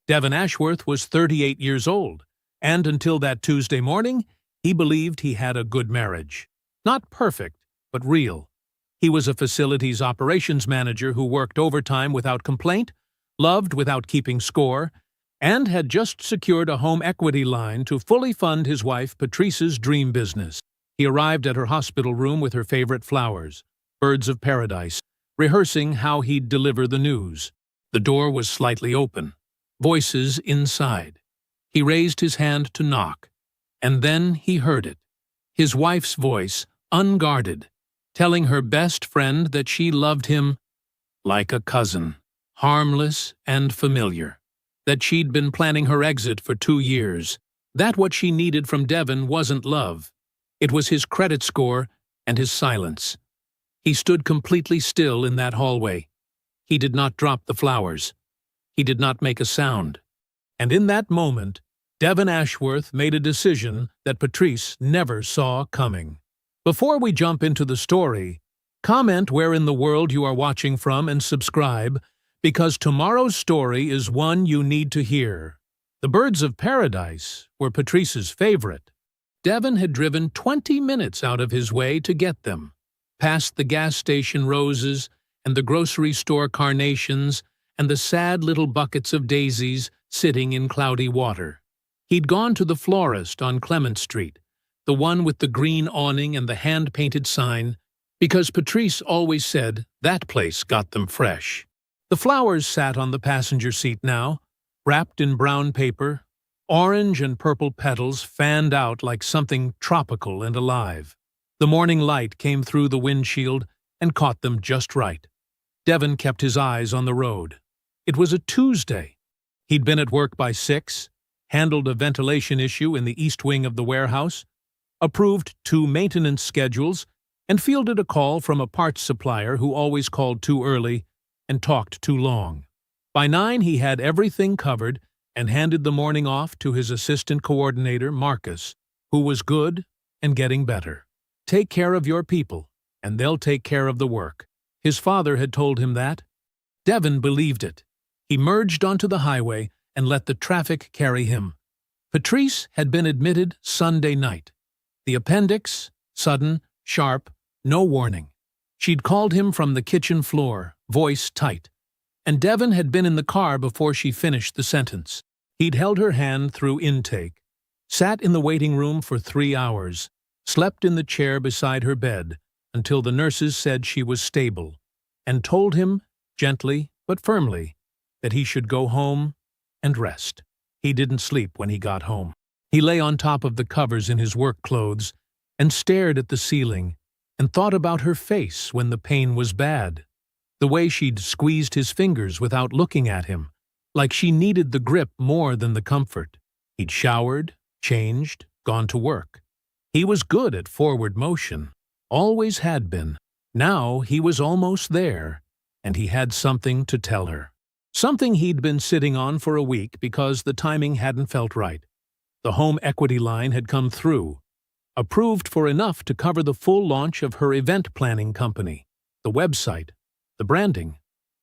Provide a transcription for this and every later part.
Devon Ashworth was 38 years old, and until that Tuesday morning, he believed he had a good marriage. Not perfect, but real. He was a facilities operations manager who worked overtime without complaint, loved without keeping score, and had just secured a home equity line to fully fund his wife Patrice's dream business. He arrived at her hospital room with her favorite flowers, birds of paradise, rehearsing how he'd deliver the news. The door was slightly open. Voices inside. He raised his hand to knock, and then he heard it. His wife's voice, unguarded, telling her best friend that she loved him like a cousin, harmless and familiar, that she'd been planning her exit for 2 years, that what she needed from Devon wasn't love. It was his credit score and his silence. He stood completely still in that hallway. He did not drop the flowers. He did not make a sound. And in that moment, Devon Ashworth made a decision that Patrice never saw coming. Before we jump into the story, comment where in the world you are watching from and subscribe, because tomorrow's story is one you need to hear. The birds of paradise were Patrice's favorite. Devon had driven 20 minutes out of his way to get them, past the gas station roses and the grocery store carnations and the sad little buckets of daisies sitting in cloudy water. He'd gone to the florist on Clement Street, the one with the green awning and the hand-painted sign, because Patrice always said that place got them fresh. The flowers sat on the passenger seat now, wrapped in brown paper, orange and purple petals fanned out like something tropical and alive. The morning light came through the windshield and caught them just right. Devon kept his eyes on the road. It was a Tuesday. He'd been at work by 6, handled a ventilation issue in the east wing of the warehouse, approved 2 maintenance schedules, and fielded a call from a parts supplier who always called too early and talked too long. By 9, he had everything covered and handed the morning off to his assistant coordinator, Marcus, who was good and getting better. Take care of your people, and they'll take care of the work. His father had told him that. Devon believed it. He merged onto the highway and let the traffic carry him. Patrice had been admitted Sunday night. The appendix, sudden, sharp, no warning. She'd called him from the kitchen floor, voice tight, and Devon had been in the car before she finished the sentence. He'd held her hand through intake, sat in the waiting room for 3 hours, slept in the chair beside her bed until the nurses said she was stable, and told him, gently but firmly, that he should go home and rest. He didn't sleep when he got home. He lay on top of the covers in his work clothes and stared at the ceiling and thought about her face when the pain was bad, the way she'd squeezed his fingers without looking at him, like she needed the grip more than the comfort. He'd showered, changed, gone to work. He was good at forward motion, always had been. Now he was almost there, and he had something to tell her. Something he'd been sitting on for a week because the timing hadn't felt right. The home equity line had come through, approved for enough to cover the full launch of her event planning company, the website, the branding,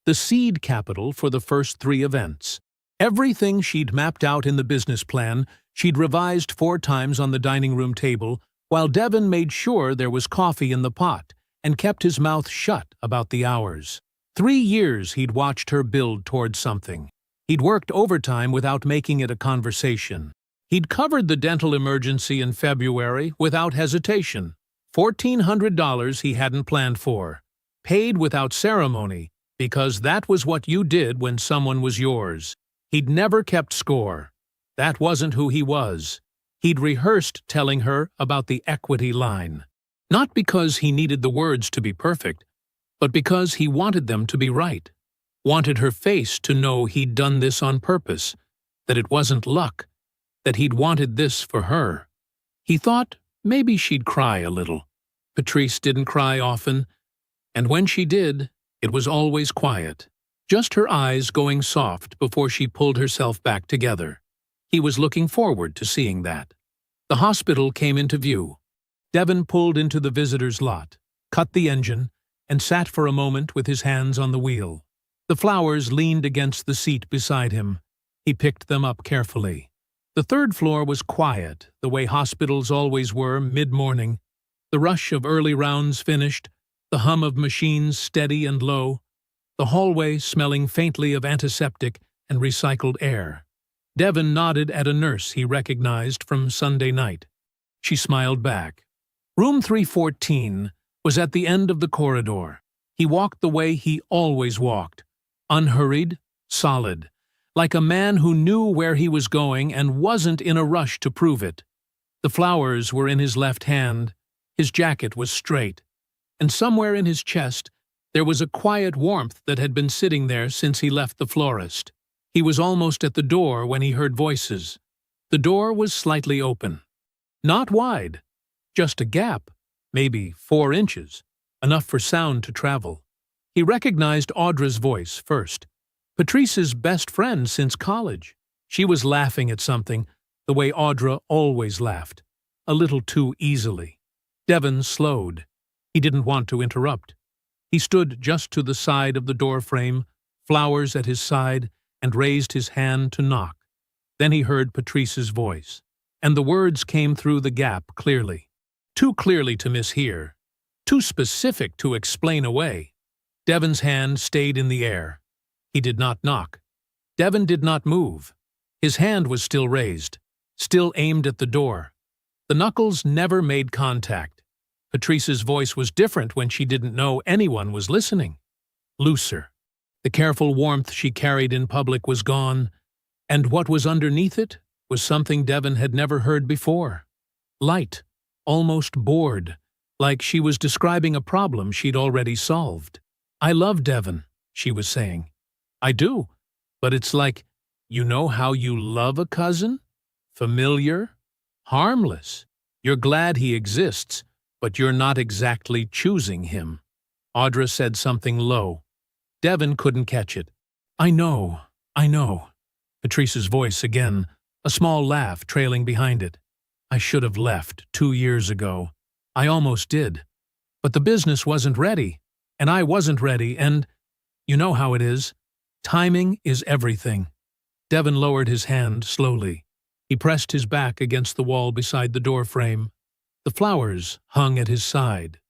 the seed capital for the first 3 events. Everything she'd mapped out in the business plan, she'd revised 4 times on the dining room table, while Devon made sure there was coffee in the pot and kept his mouth shut about the hours. 3 years he'd watched her build towards something. He'd worked overtime without making it a conversation. He'd covered the dental emergency in February without hesitation. $1,400 he hadn't planned for. Paid without ceremony, because that was what you did when someone was yours. He'd never kept score. That wasn't who he was. He'd rehearsed telling her about the equity line. Not because he needed the words to be perfect, but because he wanted them to be right. Wanted her face to know he'd done this on purpose, that it wasn't luck, that he'd wanted this for her. He thought maybe she'd cry a little. Patrice didn't cry often, and when she did, it was always quiet, just her eyes going soft before she pulled herself back together. He was looking forward to seeing that. The hospital came into view. Devon pulled into the visitor's lot, cut the engine, and sat for a moment with his hands on the wheel. The flowers leaned against the seat beside him, He picked them up carefully. The third floor was quiet, the way hospitals always were mid-morning. The rush of early rounds finished, the hum of machines steady and low, the hallway smelling faintly of antiseptic and recycled air. Devon nodded at a nurse he recognized from Sunday night. She smiled back. Room 314 was at the end of the corridor. He walked the way he always walked, unhurried, solid, like a man who knew where he was going and wasn't in a rush to prove it. The flowers were in his left hand, his jacket was straight, and somewhere in his chest there was a quiet warmth that had been sitting there since he left the florist. He was almost at the door when he heard voices. The door was slightly open. Not wide, just a gap, maybe 4 inches, enough for sound to travel. He recognized Audra's voice first. Patrice's best friend since college. She was laughing at something, the way Audra always laughed, a little too easily. Devon slowed. He didn't want to interrupt. He stood just to the side of the doorframe, flowers at his side, and raised his hand to knock. Then he heard Patrice's voice, and the words came through the gap clearly. Too clearly to mishear, too specific to explain away. Devon's hand stayed in the air. He did not knock. Devon did not move. His hand was still raised, still aimed at the door. The knuckles never made contact. Patrice's voice was different when she didn't know anyone was listening. Looser. The careful warmth she carried in public was gone, and what was underneath it was something Devon had never heard before. Light, almost bored, like she was describing a problem she'd already solved. "I love Devon," she was saying. "I do, but it's like, you know how you love a cousin? Familiar, harmless. You're glad he exists, but you're not exactly choosing him." Audra said something low. Devon couldn't catch it. I know. Patrice's voice again, a small laugh trailing behind it. "I should have left 2 years ago. I almost did. But the business wasn't ready, and I wasn't ready, and you know how it is. Timing is everything." Devon lowered his hand slowly. He pressed his back against the wall beside the doorframe. The flowers hung at his side.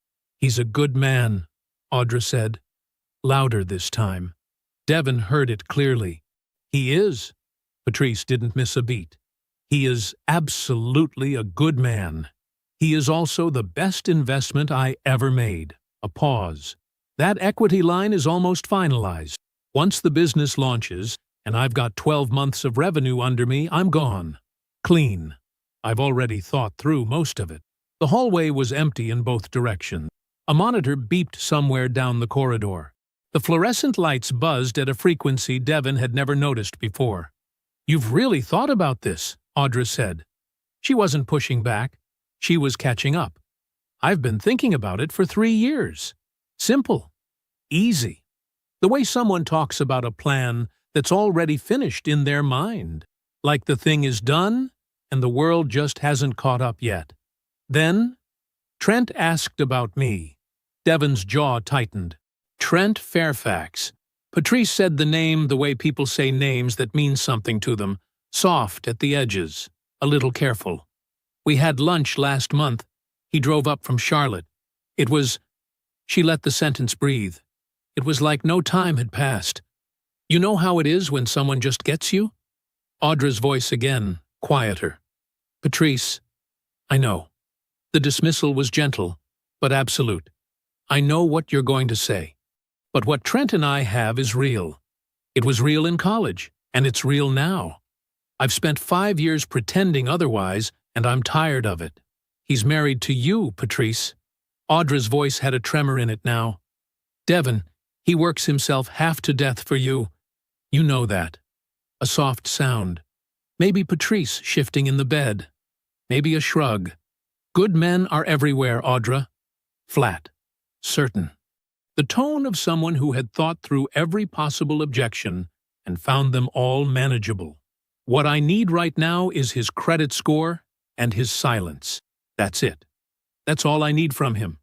"He's a good man," Audra said, louder this time. Devon heard it clearly. "He is." Patrice didn't miss a beat. "He is absolutely a good man. He is also the best investment I ever made." A pause. "That equity line is almost finalized. Once the business launches, and I've got 12 months of revenue under me, I'm gone. Clean. I've already thought through most of it." The hallway was empty in both directions. A monitor beeped somewhere down the corridor. The fluorescent lights buzzed at a frequency Devon had never noticed before. "You've really thought about this," Audra said. She wasn't pushing back. She was catching up. "I've been thinking about it for 3 years. Simple. Easy. The way someone talks about a plan that's already finished in their mind. Like the thing is done, and the world just hasn't caught up yet." Then, Trent asked about me. Devon's jaw tightened. Trent Fairfax. Patrice said the name the way people say names that mean something to them, soft at the edges, a little careful. "We had lunch last month. He drove up from Charlotte. It was—" She let the sentence breathe. It was like no time had passed. "You know how it is when someone just gets you?" Audra's voice again, quieter. "Patrice, I know." The dismissal was gentle, but absolute. "I know what you're going to say. But what Trent and I have is real. It was real in college, and it's real now. I've spent 5 years pretending otherwise, and I'm tired of it. He's married to you, Patrice." Audra's voice had a tremor in it now. "Devon, he works himself half to death for you. You know that." A soft sound. Maybe Patrice shifting in the bed. Maybe a shrug. "Good men are everywhere, Audra." Flat. Certain. The tone of someone who had thought through every possible objection and found them all manageable. "What I need right now is his credit score and his silence. That's it. That's all I need from him.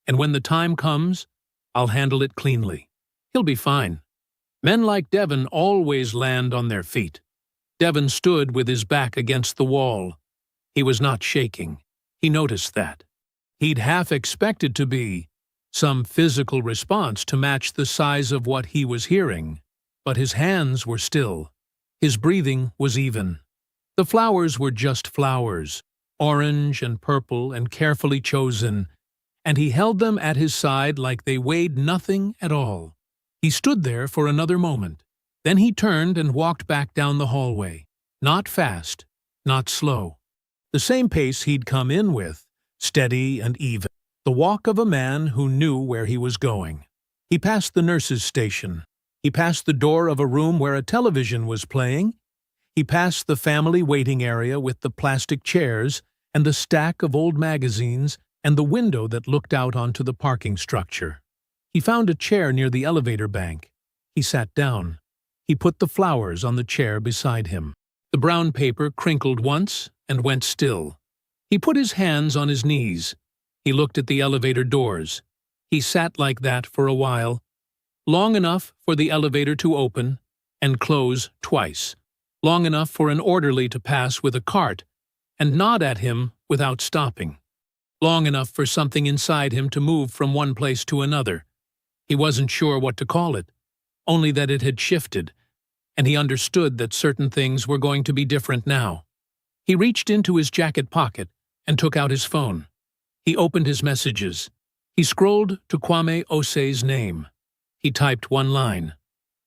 And when the time comes, I'll handle it cleanly. He'll be fine. Men like Devon always land on their feet." Devon stood with his back against the wall. He was not shaking. He noticed that. He'd half expected to be some physical response to match the size of what he was hearing, but his hands were still. His breathing was even. The flowers were just flowers, orange and purple and carefully chosen, and he held them at his side like they weighed nothing at all. He stood there for another moment. Then he turned and walked back down the hallway. Not fast, not slow. The same pace he'd come in with, steady and even. The walk of a man who knew where he was going. He passed the nurse's station. He passed the door of a room where a television was playing. He passed the family waiting area with the plastic chairs and the stack of old magazines and the window that looked out onto the parking structure. He found a chair near the elevator bank. He sat down. He put the flowers on the chair beside him. The brown paper crinkled once and went still. He put his hands on his knees. He looked at the elevator doors. He sat like that for a while, long enough for the elevator to open and close twice, long enough for an orderly to pass with a cart and nod at him without stopping, long enough for something inside him to move from one place to another. He wasn't sure what to call it, only that it had shifted, and he understood that certain things were going to be different now. He reached into his jacket pocket and took out his phone. He opened his messages. He scrolled to Kwame Ose's name. He typed one line.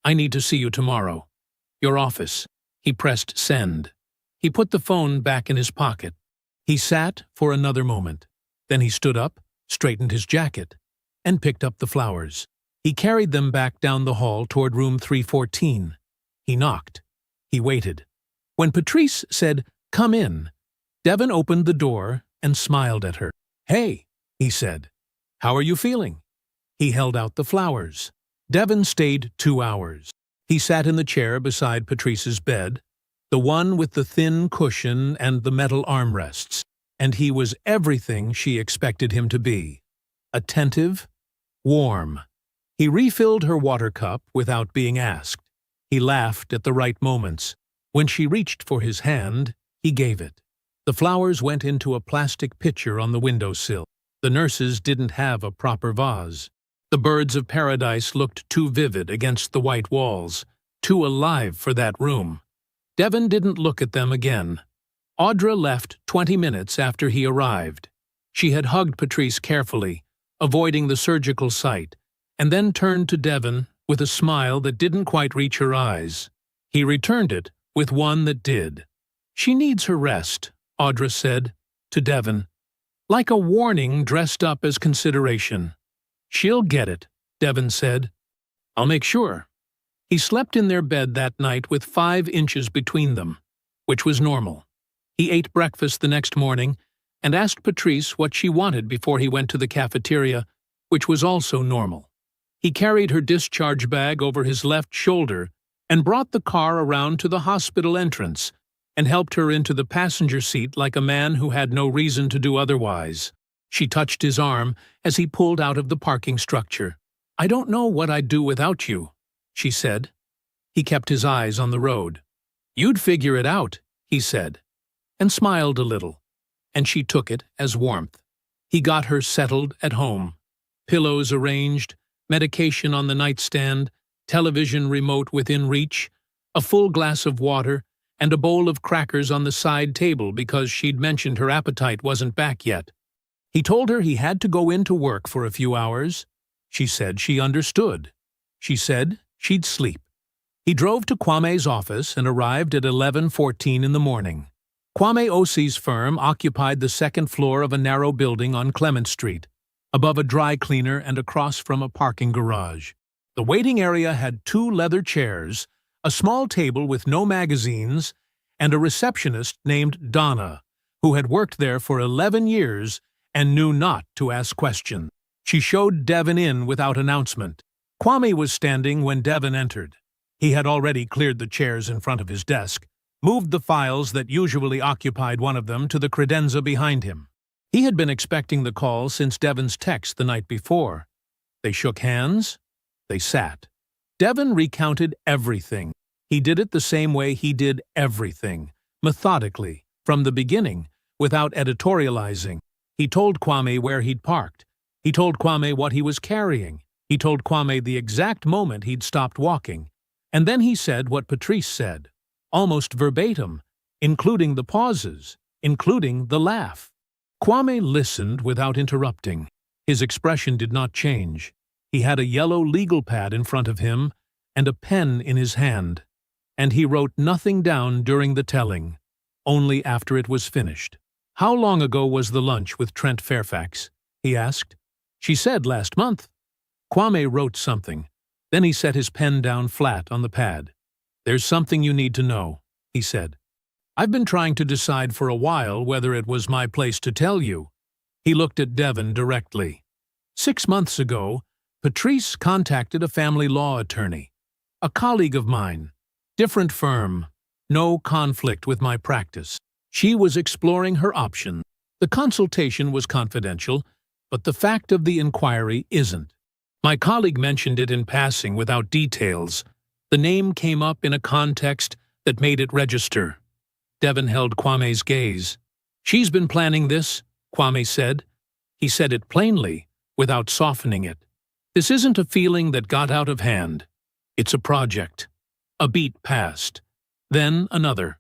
"I need to see you tomorrow. Your office." He pressed send. He put the phone back in his pocket. He sat for another moment. Then he stood up, straightened his jacket, and picked up the flowers. He carried them back down the hall toward room 314. He knocked. He waited. When Patrice said, "Come in," Devon opened the door and smiled at her. "Hey," he said. "How are you feeling?" He held out the flowers. Devon stayed 2 hours. He sat in the chair beside Patrice's bed, the one with the thin cushion and the metal armrests, and he was everything she expected him to be. Attentive, warm. He refilled her water cup without being asked. He laughed at the right moments. When she reached for his hand, he gave it. The flowers went into a plastic pitcher on the windowsill. The nurses didn't have a proper vase. The birds of paradise looked too vivid against the white walls, too alive for that room. Devon didn't look at them again. Audra left 20 minutes after he arrived. She had hugged Patrice carefully, avoiding the surgical site, and then turned to Devon with a smile that didn't quite reach her eyes. He returned it with one that did. "She needs her rest," Audra said to Devon, like a warning dressed up as consideration. "She'll get it," Devon said. "I'll make sure." He slept in their bed that night with 5 inches between them, which was normal. He ate breakfast the next morning and asked Patrice what she wanted before he went to the cafeteria, which was also normal. He carried her discharge bag over his left shoulder and brought the car around to the hospital entrance and helped her into the passenger seat like a man who had no reason to do otherwise. She touched his arm as he pulled out of the parking structure. "I don't know what I'd do without you," she said. He kept his eyes on the road. "You'd figure it out," he said, and smiled a little, and she took it as warmth. He got her settled at home. Pillows arranged, medication on the nightstand, television remote within reach, a full glass of water, and a bowl of crackers on the side table because she'd mentioned her appetite wasn't back yet. He told her he had to go into work for a few hours. She said she understood. She said she'd sleep. He drove to Kwame's office and arrived at 11:14 in the morning. Kwame Ose's firm occupied the second floor of a narrow building on Clement Street, above a dry cleaner and across from a parking garage. The waiting area had 2 leather chairs, a small table with no magazines, and a receptionist named Donna, who had worked there for 11 years and knew not to ask questions. She showed Devon in without announcement. Kwame was standing when Devon entered. He had already cleared the chairs in front of his desk, moved the files that usually occupied one of them to the credenza behind him. He had been expecting the call since Devon's text the night before. They shook hands. They sat. Devon recounted everything. He did it the same way he did everything, methodically, from the beginning, without editorializing. He told Kwame where he'd parked. He told Kwame what he was carrying. He told Kwame the exact moment he'd stopped walking. And then he said what Patrice said, almost verbatim, including the pauses, including the laugh. Kwame listened without interrupting. His expression did not change. He had a yellow legal pad in front of him and a pen in his hand, and he wrote nothing down during the telling, only after it was finished. "How long ago was the lunch with Trent Fairfax?" he asked. "She said last month." Kwame wrote something. Then he set his pen down flat on the pad. "There's something you need to know," he said. "I've been trying to decide for a while whether it was my place to tell you." He looked at Devon directly. 6 months ago, Patrice contacted a family law attorney, a colleague of mine, different firm, no conflict with my practice. She was exploring her options. The consultation was confidential, but the fact of the inquiry isn't. My colleague mentioned it in passing without details. The name came up in a context that made it register. Devon held Kwame's gaze. "She's been planning this," Kwame said. He said it plainly, without softening it. "This isn't a feeling that got out of hand. It's a project." A beat passed. Then another.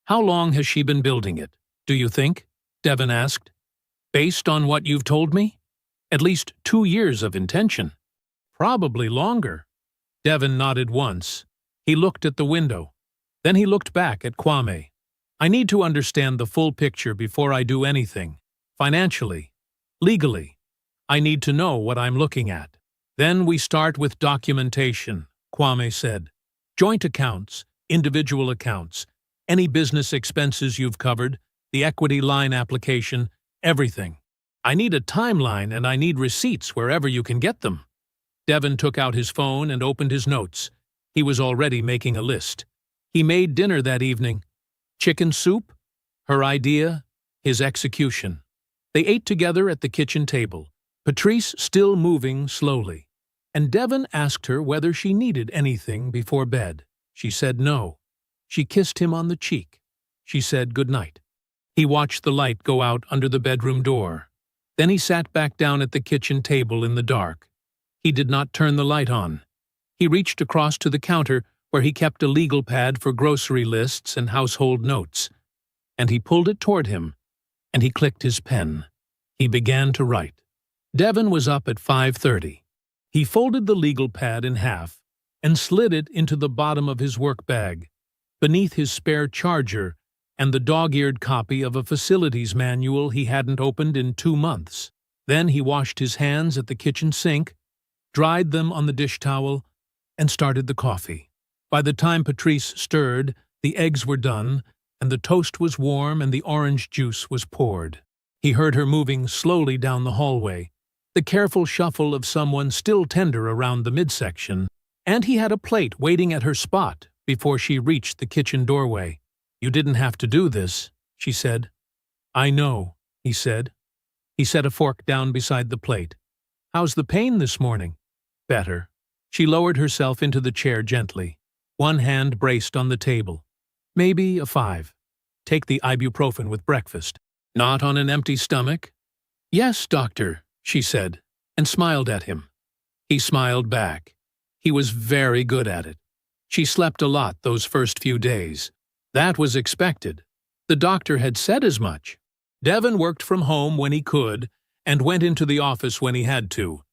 "How long has she been building it, do you think?" Devon asked. "Based on what you've told me? At least 2 years of intention." "Probably longer." Devon nodded once. He looked at the window. Then he looked back at Kwame. "I need to understand the full picture before I do anything. Financially. Legally. I need to know what I'm looking at." "Then we start with documentation," Kwame said. "Joint accounts, individual accounts, any business expenses you've covered, the equity line application, everything. I need a timeline and I need receipts wherever you can get them." Devon took out his phone and opened his notes. He was already making a list. He made dinner that evening. Chicken soup, her idea, his execution. They ate together at the kitchen table, Patrice still moving slowly. And Devon asked her whether she needed anything before bed. She said no. She kissed him on the cheek. She said good night. He watched the light go out under the bedroom door. Then he sat back down at the kitchen table in the dark. He did not turn the light on. He reached across to the counter where he kept a legal pad for grocery lists and household notes, and he pulled it toward him, and he clicked his pen. He began to write. Devon was up at 5:30. He folded the legal pad in half and slid it into the bottom of his work bag, beneath his spare charger and the dog-eared copy of a facilities manual he hadn't opened in 2 months. Then he washed his hands at the kitchen sink, dried them on the dish towel, and started the coffee. By the time Patrice stirred, the eggs were done, and the toast was warm and the orange juice was poured. He heard her moving slowly down the hallway, the careful shuffle of someone still tender around the midsection, and he had a plate waiting at her spot before she reached the kitchen doorway. "You didn't have to do this," she said. "I know," he said. He set a fork down beside the plate. "How's the pain this morning?" "Better." She lowered herself into the chair gently, one hand braced on the table. "Maybe a 5. Take the ibuprofen with breakfast." "Not on an empty stomach?" "Yes, doctor," she said, and smiled at him. He smiled back. He was very good at it. She slept a lot those first few days. That was expected. The doctor had said as much. Devon worked from home when he could and went into the office when he had to.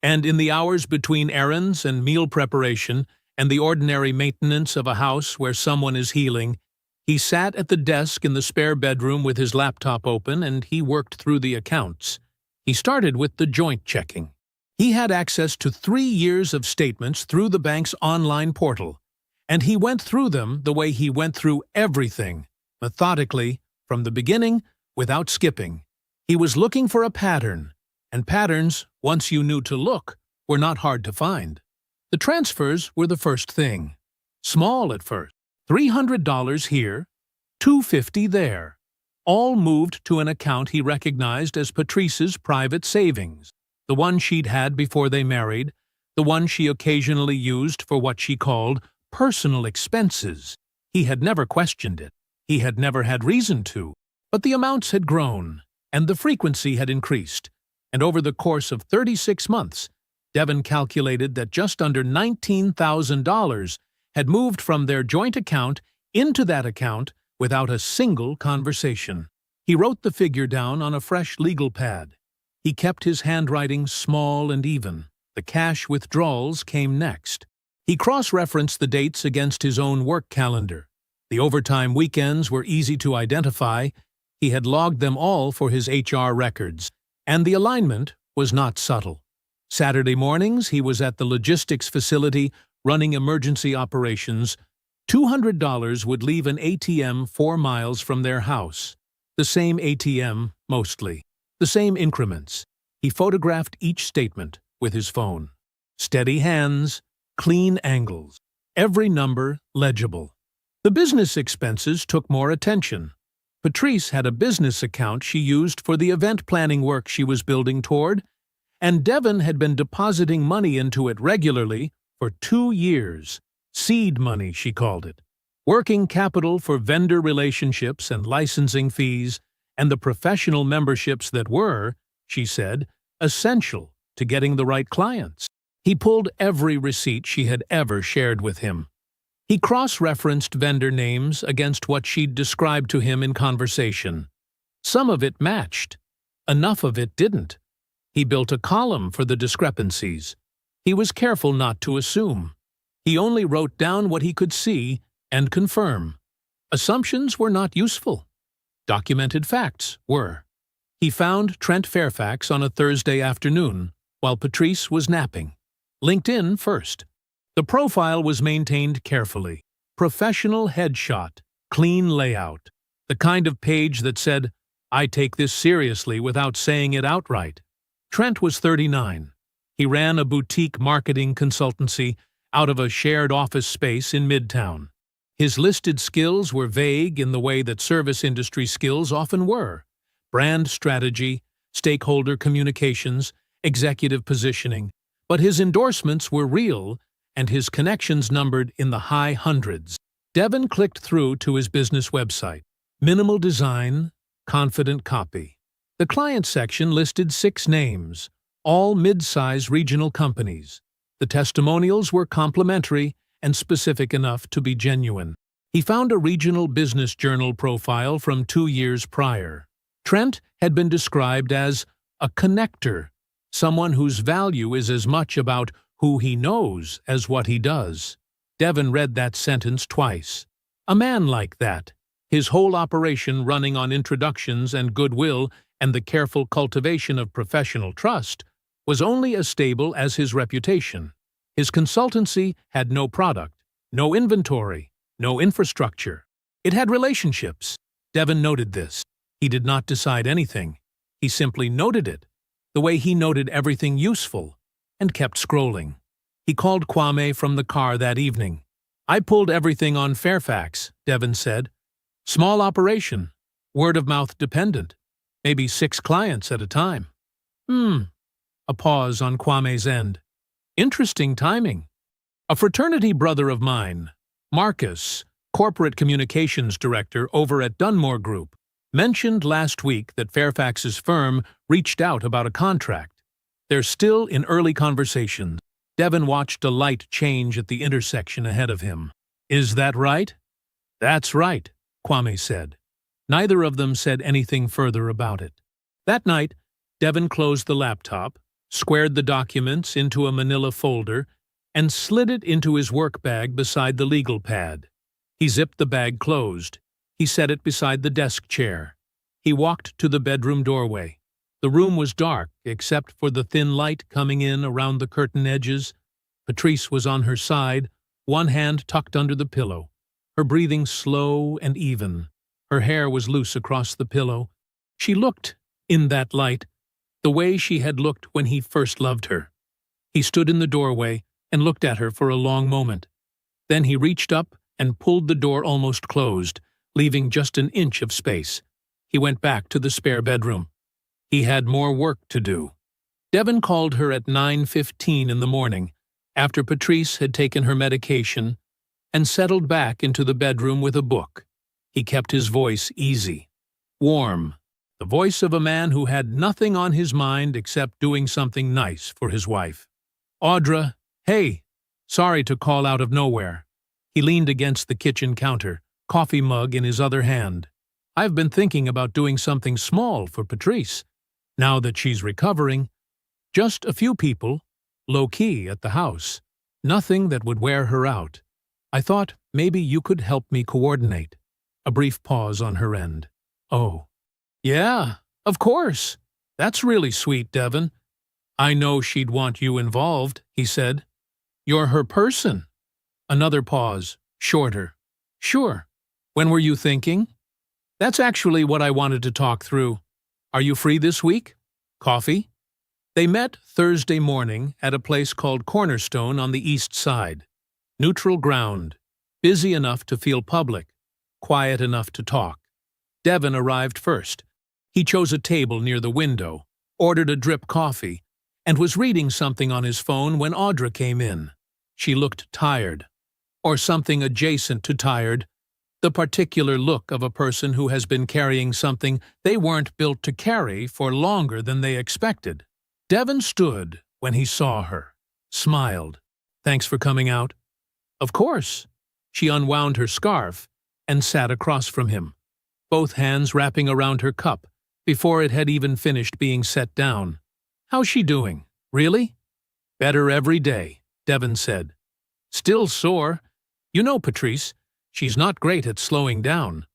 And in the hours between errands and meal preparation and the ordinary maintenance of a house where someone is healing, he sat at the desk in the spare bedroom with his laptop open and he worked through the accounts. He started with the joint checking. He had access to 3 years of statements through the bank's online portal, and he went through them the way he went through everything, methodically, from the beginning, without skipping. He was looking for a pattern, and patterns, once you knew to look, were not hard to find. The transfers were the first thing. Small at first. $300 here, $250 there. All moved to an account he recognized as Patrice's private savings, the one she'd had before they married, the one she occasionally used for what she called personal expenses. He had never questioned it. He had never had reason to. But the amounts had grown, and the frequency had increased. And over the course of 36 months, Devin calculated that just under $19,000 had moved from their joint account into that account without a single conversation. He wrote the figure down on a fresh legal pad. He kept his handwriting small and even. The cash withdrawals came next. He cross-referenced the dates against his own work calendar. The overtime weekends were easy to identify. He had logged them all for his HR records, and the alignment was not subtle. Saturday mornings, he was at the logistics facility running emergency operations. $200 would leave an ATM 4 miles from their house. The same ATM, mostly. The same increments. He photographed each statement with his phone. Steady hands, clean angles. Every number legible. The business expenses took more attention. Patrice had a business account she used for the event planning work she was building toward, and Devin had been depositing money into it regularly for 2 years. Seed money, she called it. Working capital for vendor relationships and licensing fees, and the professional memberships that were, she said, essential to getting the right clients. He pulled every receipt she had ever shared with him. He cross-referenced vendor names against what she'd described to him in conversation. Some of it matched. Enough of it didn't. He built a column for the discrepancies. He was careful not to assume. He only wrote down what he could see and confirm. Assumptions were not useful. Documented facts were. He found Trent Fairfax on a Thursday afternoon, while Patrice was napping. LinkedIn first. The profile was maintained carefully. Professional headshot, clean layout. The kind of page that said, "I take this seriously," without saying it outright. Trent was 39. He ran a boutique marketing consultancy out of a shared office space in Midtown. His listed skills were vague in the way that service industry skills often were. Brand strategy, stakeholder communications, executive positioning. But his endorsements were real, and his connections numbered in the high hundreds. Devin clicked through to his business website. Minimal design, confident copy. The client section listed 6 names, all mid-size regional companies. The testimonials were complimentary and specific enough to be genuine. He found a regional business journal profile from 2 years prior. Trent had been described as a connector, someone whose value is as much about who he knows as what he does. Devin read that sentence twice. A man like that, his whole operation running on introductions and goodwill and the careful cultivation of professional trust, was only as stable as his reputation. His consultancy had no product, no inventory, no infrastructure. It had relationships. Devin noted this. He did not decide anything. He simply noted it, the way he noted everything useful, and kept scrolling. He called Kwame from the car that evening. "I pulled everything on Fairfax," Devin said. "Small operation, word-of-mouth dependent, maybe 6 clients at a time." A pause on Kwame's end. "Interesting timing. A fraternity brother of mine, Marcus, corporate communications director over at Dunmore Group, mentioned last week that Fairfax's firm reached out about a contract. They're still in early conversations." Devin watched a light change at the intersection ahead of him. "Is that right?" "That's right," Kwame said. Neither of them said anything further about it. That night, Devin closed the laptop, squared the documents into a manila folder, and slid it into his work bag beside the legal pad. He zipped the bag closed. He set it beside the desk chair. He walked to the bedroom doorway. The room was dark, except for the thin light coming in around the curtain edges. Patrice was on her side, one hand tucked under the pillow, her breathing slow and even. Her hair was loose across the pillow. She looked, in that light, the way she had looked when he first loved her. He stood in the doorway and looked at her for a long moment. Then he reached up and pulled the door almost closed, leaving just an inch of space. He went back to the spare bedroom. He had more work to do. Devin called her at 9:15 in the morning, after Patrice had taken her medication. and settled back into the bedroom with a book. He kept his voice easy, warm, the voice of a man who had nothing on his mind except doing something nice for his wife. "Audra, hey, sorry to call out of nowhere." He leaned against the kitchen counter, coffee mug in his other hand. "I've been thinking about doing something small for Patrice. Now that she's recovering, just a few people, low-key at the house. Nothing that would wear her out. I thought maybe you could help me coordinate." A brief pause on her end. "Oh, yeah, of course. That's really sweet, Devin. I know she'd want you involved," he said. "You're her person." Another pause, shorter. "Sure. When were you thinking?" "That's actually what I wanted to talk through. Are you free this week? Coffee?" They met Thursday morning at a place called Cornerstone on the east side. Neutral ground, busy enough to feel public, quiet enough to talk. Devin arrived first. He chose a table near the window, ordered a drip coffee, and was reading something on his phone when Audra came in. She looked tired, or something adjacent to tired, the particular look of a person who has been carrying something they weren't built to carry for longer than they expected. Devin stood when he saw her, smiled. "Thanks for coming out." "Of course." She unwound her scarf and sat across from him, both hands wrapping around her cup before it had even finished being set down. "How's she doing? Really?" "Better every day," Devin said. "Still sore. You know, Patrice, she's not great at slowing down."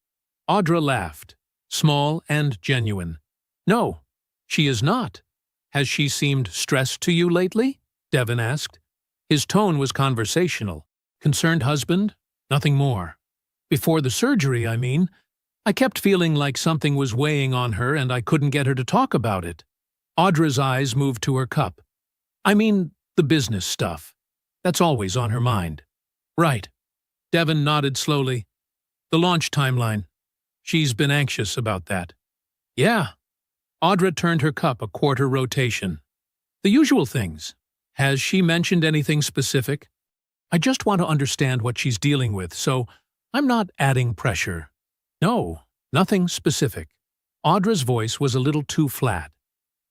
Audra laughed, small and genuine. "No, she is not. Has she seemed stressed to you lately?" Devin asked. His tone was conversational. "Concerned husband? Nothing more. Before the surgery, I mean. I kept feeling like something was weighing on her and I couldn't get her to talk about it." Audra's eyes moved to her cup. "I mean, the business stuff. That's always on her mind." "Right." Devin nodded slowly. "The launch timeline. She's been anxious about that." "Yeah." Audra turned her cup a quarter rotation. "The usual things. Has she mentioned anything specific? I just want to understand what she's dealing with, so I'm not adding pressure." "No, nothing specific." Audra's voice was a little too flat,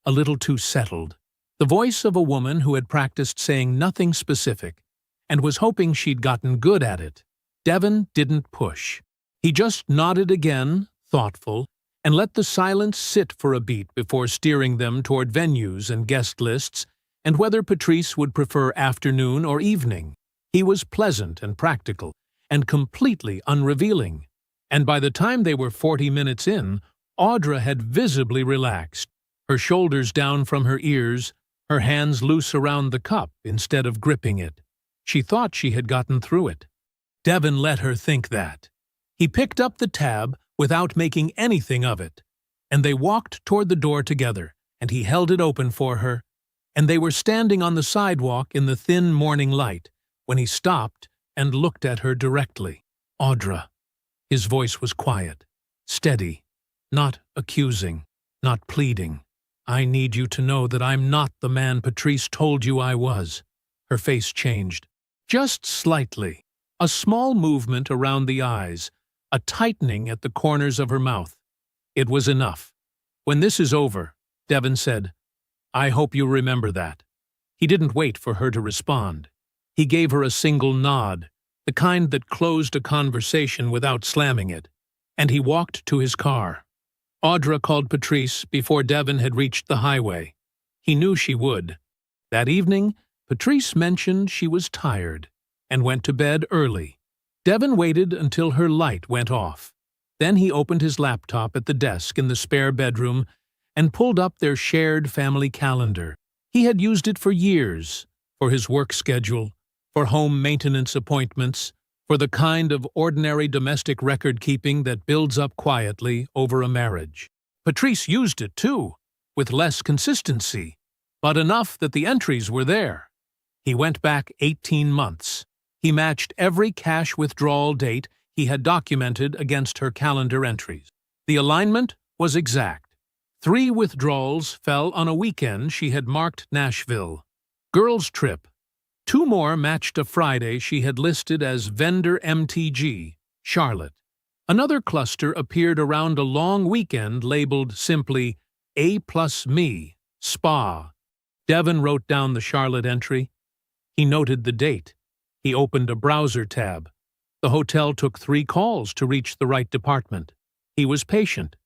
a little too settled. The voice of a woman who had practiced saying nothing specific and was hoping she'd gotten good at it. Devin didn't push. He just nodded again, thoughtful, and let the silence sit for a beat before steering them toward venues and guest lists and whether Patrice would prefer afternoon or evening. He was pleasant and practical and completely unrevealing. And by the time they were 40 minutes in, Audra had visibly relaxed, her shoulders down from her ears, her hands loose around the cup instead of gripping it. She thought she had gotten through it. Devin let her think that. He picked up the tab without making anything of it, and they walked toward the door together, and he held it open for her, and they were standing on the sidewalk in the thin morning light when he stopped and looked at her directly. "Audra." His voice was quiet, steady, not accusing, not pleading. "I need you to know that I'm not the man Patrice told you I was." Her face changed. Just slightly. A small movement around the eyes, a tightening at the corners of her mouth. It was enough. "When this is over," Devin said, "I hope you remember that." He didn't wait for her to respond. He gave her a single nod, the kind that closed a conversation without slamming it, and he walked to his car. Audra called Patrice before Devin had reached the highway. He knew she would. That evening, Patrice mentioned she was tired and went to bed early. Devin waited until her light went off. Then he opened his laptop at the desk in the spare bedroom and pulled up their shared family calendar. He had used it for years, for his work schedule, for home maintenance appointments, for the kind of ordinary domestic record-keeping that builds up quietly over a marriage. Patrice used it too, with less consistency, but enough that the entries were there. He went back 18 months. He matched every cash withdrawal date he had documented against her calendar entries. The alignment was exact. 3 withdrawals fell on a weekend she had marked Nashville. Girls' trip. Two more matched a Friday she had listed as Vendor MTG, Charlotte. Another cluster appeared around a long weekend labeled simply A plus me, Spa. Devon wrote down the Charlotte entry. He noted the date. He opened a browser tab. The hotel took 3 calls to reach the right department. He was patient.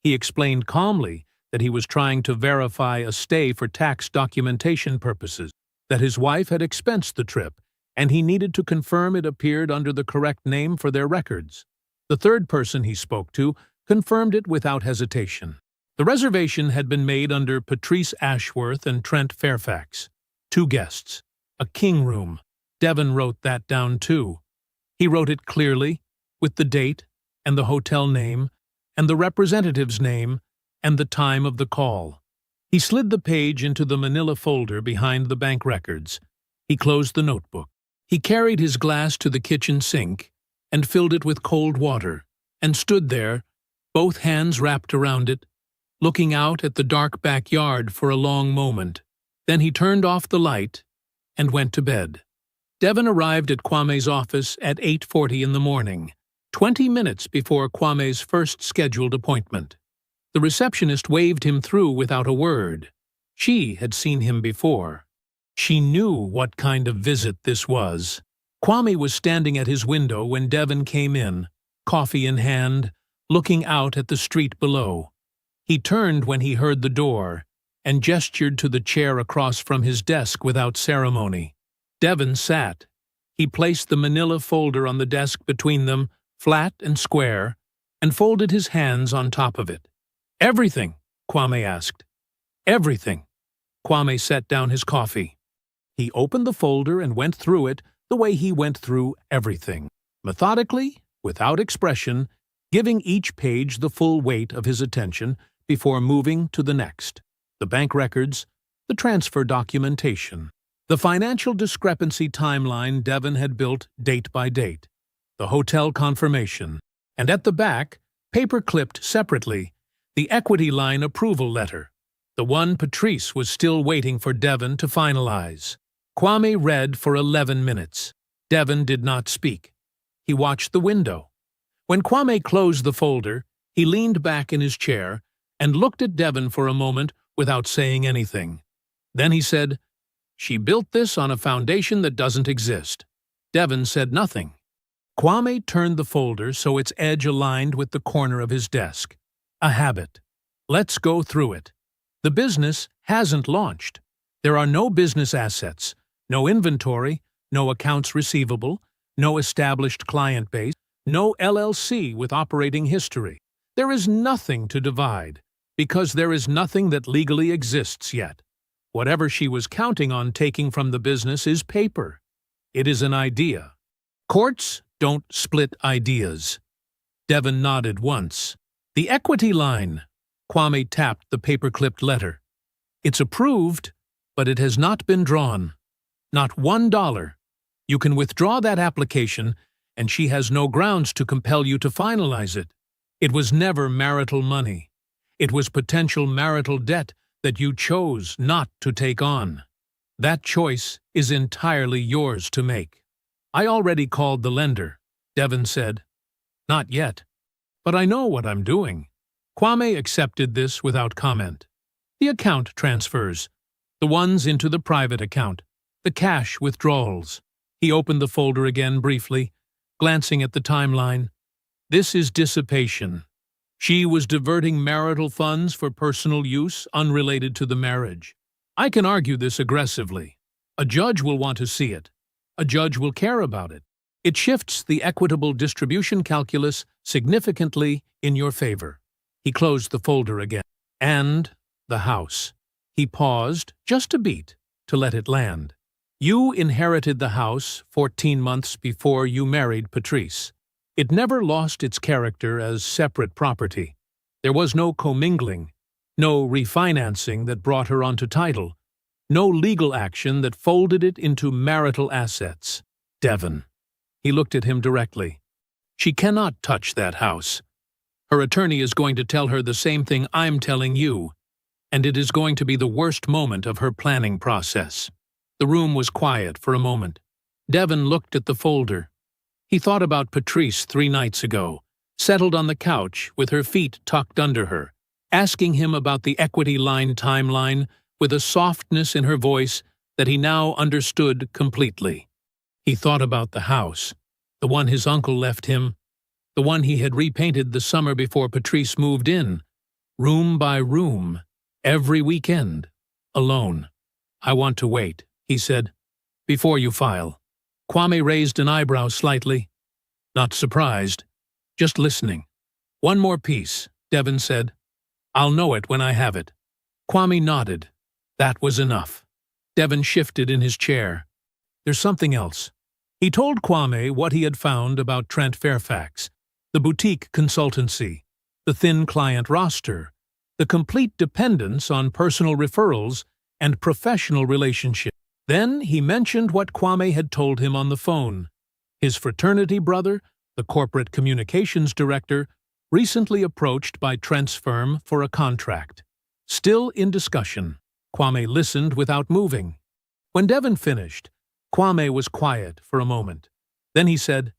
He explained calmly that he was trying to verify a stay for tax documentation purposes, that his wife had expensed the trip, and he needed to confirm it appeared under the correct name for their records. The third person he spoke to confirmed it without hesitation. The reservation had been made under Patrice Ashworth and Trent Fairfax. 2 guests. A king room. Devon wrote that down too. He wrote it clearly, with the date, and the hotel name, and the representative's name, and the time of the call. He slid the page into the manila folder behind the bank records. He closed the notebook. He carried his glass to the kitchen sink and filled it with cold water, and stood there, both hands wrapped around it, looking out at the dark backyard for a long moment. Then he turned off the light and went to bed. Devon arrived at Kwame's office at 8:40 in the morning, 20 minutes before Kwame's first scheduled appointment. The receptionist waved him through without a word. She had seen him before. She knew what kind of visit this was. Kwame was standing at his window when Devon came in, coffee in hand, looking out at the street below. He turned when he heard the door and gestured to the chair across from his desk without ceremony. Devon sat. He placed the manila folder on the desk between them, flat and square, and folded his hands on top of it. "Everything?" Kwame asked. "Everything." Kwame set down his coffee. He opened the folder and went through it the way he went through everything, methodically, without expression, giving each page the full weight of his attention before moving to the next. The bank records, the transfer documentation, the financial discrepancy timeline Devon had built date by date, the hotel confirmation, and at the back, paper-clipped separately, the equity line approval letter, the one Patrice was still waiting for Devon to finalize. Kwame read for 11 minutes. Devon did not speak. He watched the window. When Kwame closed the folder, he leaned back in his chair and looked at Devon for a moment without saying anything. Then he said, "She built this on a foundation that doesn't exist." Devon said nothing. Kwame turned the folder so its edge aligned with the corner of his desk. A habit. Let's go through it. The business hasn't launched. There are no business assets, no inventory, no accounts receivable, no established client base, no LLC with operating history. There is nothing to divide, because there is nothing that legally exists yet. Whatever she was counting on taking from the business is paper. It is an idea. Courts don't split ideas. Devon nodded once. The equity line. Kwame tapped the paper-clipped letter. It's approved, but it has not been drawn. Not $1. You can withdraw that application, and she has no grounds to compel you to finalize it. It was never marital money. It was potential marital debt that you chose not to take on. That choice is entirely yours to make. I already called the lender, Devon said. Not yet. But I know what I'm doing. Kwame accepted this without comment. The account transfers. The ones into the private account. The cash withdrawals. He opened the folder again briefly, glancing at the timeline. This is dissipation. She was diverting marital funds for personal use unrelated to the marriage. I can argue this aggressively. A judge will want to see it. A judge will care about it. It shifts the equitable distribution calculus significantly in your favor. He closed the folder again. And the house. He paused just a beat to let it land. You inherited the house 14 months before you married Patrice. It never lost its character as separate property. There was no commingling, no refinancing that brought her onto title, no legal action that folded it into marital assets. Devon. He looked at him directly. She cannot touch that house. Her attorney is going to tell her the same thing I'm telling you, and it is going to be the worst moment of her planning process. The room was quiet for a moment. Devon looked at the folder. He thought about Patrice 3 nights ago, settled on the couch with her feet tucked under her, asking him about the equity line timeline with a softness in her voice that he now understood completely. He thought about the house, the one his uncle left him, the one he had repainted the summer before Patrice moved in, room by room, every weekend, alone. "I want to wait," he said, "before you file." Kwame raised an eyebrow slightly. Not surprised, just listening. "One more piece," Devon said. "I'll know it when I have it." Kwame nodded. That was enough. Devon shifted in his chair. "There's something else." He told Kwame what he had found about Trent Fairfax, the boutique consultancy, the thin client roster, the complete dependence on personal referrals and professional relationships. Then he mentioned what Kwame had told him on the phone. His fraternity brother, the corporate communications director, recently approached by Trent's firm for a contract. Still in discussion, Kwame listened without moving. When Devon finished, Kwame was quiet for a moment. Then he said,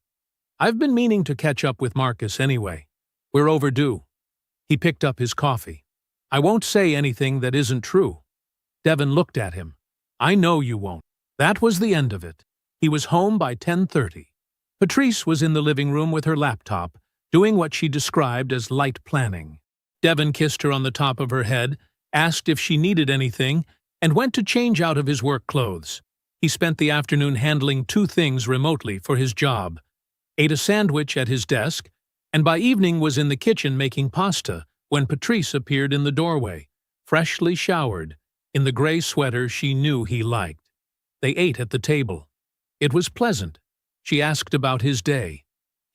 "I've been meaning to catch up with Marcus anyway. We're overdue." He picked up his coffee. "I won't say anything that isn't true." Devon looked at him. "I know you won't." That was the end of it. He was home by 10:30. Patrice was in the living room with her laptop, doing what she described as light planning. Devon kissed her on the top of her head, asked if she needed anything, and went to change out of his work clothes. He spent the afternoon handling 2 things remotely for his job, ate a sandwich at his desk, and by evening was in the kitchen making pasta when Patrice appeared in the doorway, freshly showered, in the gray sweater she knew he liked. They ate at the table. It was pleasant. She asked about his day.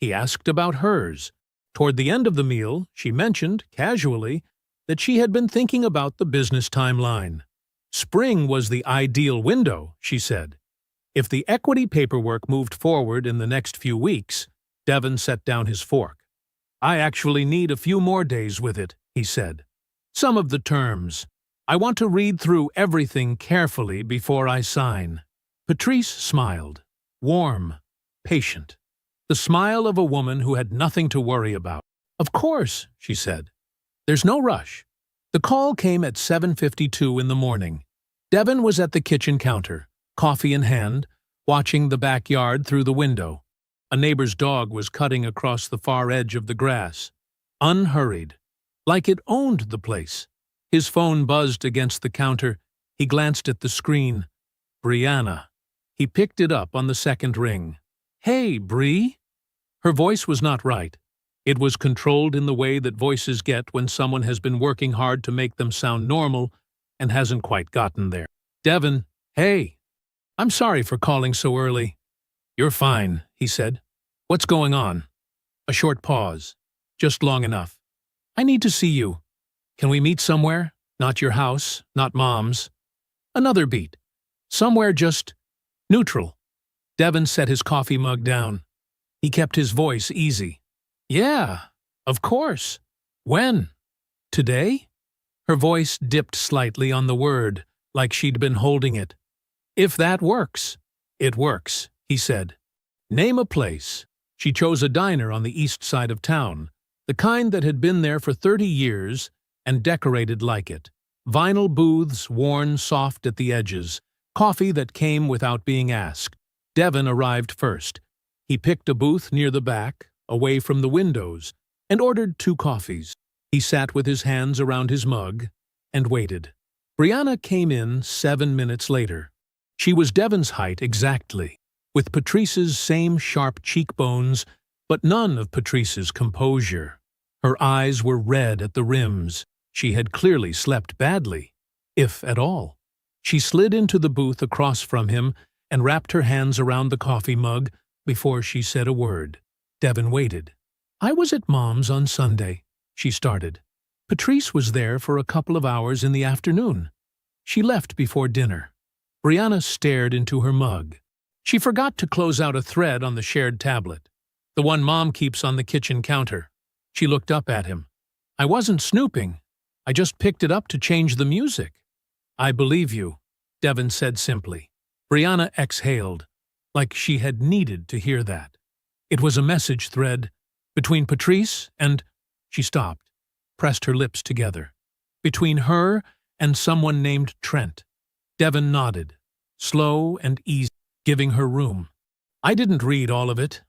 He asked about hers. Toward the end of the meal, she mentioned, casually, that she had been thinking about the business timeline. Spring was the ideal window, she said. If the equity paperwork moved forward in the next few weeks, Devon set down his fork. "I actually need a few more days with it," he said. "Some of the terms. I want to read through everything carefully before I sign." Patrice smiled. Warm, patient. The smile of a woman who had nothing to worry about. "Of course," she said. "There's no rush." The call came at 7:52 in the morning. Devon was at the kitchen counter, coffee in hand, watching the backyard through the window. A neighbor's dog was cutting across the far edge of the grass. Unhurried. Like it owned the place. His phone buzzed against the counter. He glanced at the screen. Brianna. He picked it up on the second ring. "Hey, Bree." Her voice was not right. It was controlled in the way that voices get when someone has been working hard to make them sound normal and hasn't quite gotten there. "Devon, hey. I'm sorry for calling so early." "You're fine," he said. "What's going on?" A short pause. Just long enough. "I need to see you. Can we meet somewhere? Not your house, not Mom's." Another beat. Somewhere just neutral. Devon set his coffee mug down. He kept his voice easy. "Yeah, of course. When? Today?" Her voice dipped slightly on the word, like she'd been holding it. "If that works." "It works," he said. "Name a place." She chose a diner on the east side of town, the kind that had been there for 30 years and decorated like it. Vinyl booths worn soft at the edges, coffee that came without being asked. Devon arrived first. He picked a booth near the back, away from the windows, and ordered 2 coffees. He sat with his hands around his mug and waited. Brianna came in 7 minutes later. She was Devon's height exactly, with Patrice's same sharp cheekbones, but none of Patrice's composure. Her eyes were red at the rims. She had clearly slept badly, if at all. She slid into the booth across from him and wrapped her hands around the coffee mug before she said a word. Devon waited. "I was at Mom's on Sunday," she started. "Patrice was there for a couple of hours in the afternoon. She left before dinner." Brianna stared into her mug. She forgot to close out a thread on the shared tablet, the one Mom keeps on the kitchen counter. She looked up at him. "I wasn't snooping. I just picked it up to change the music." "I believe you," Devon said simply. Brianna exhaled, like she had needed to hear that. It was a message thread between Patrice and— She stopped, pressed her lips together. Between her and someone named Trent. Devon nodded, slow and easy, giving her room. I didn't read all of it.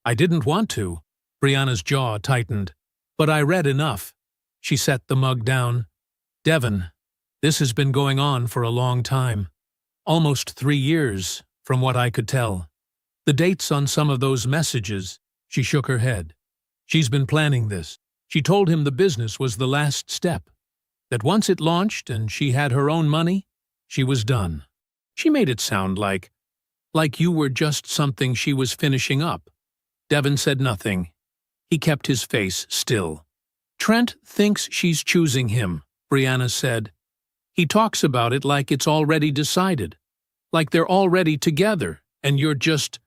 I didn't want to. Brianna's jaw tightened. But I read enough. She set the mug down. Devon, this has been going on for a long time. Almost 3 years, from what I could tell. The dates on some of those messages— She shook her head. She's been planning this. She told him the business was the last step. That once it launched and she had her own money, she was done. She made it sound like you were just something she was finishing up. Devon said nothing. He kept his face still. Trent thinks she's choosing him, Brianna said. He talks about it like it's already decided. Like they're already together, and you're just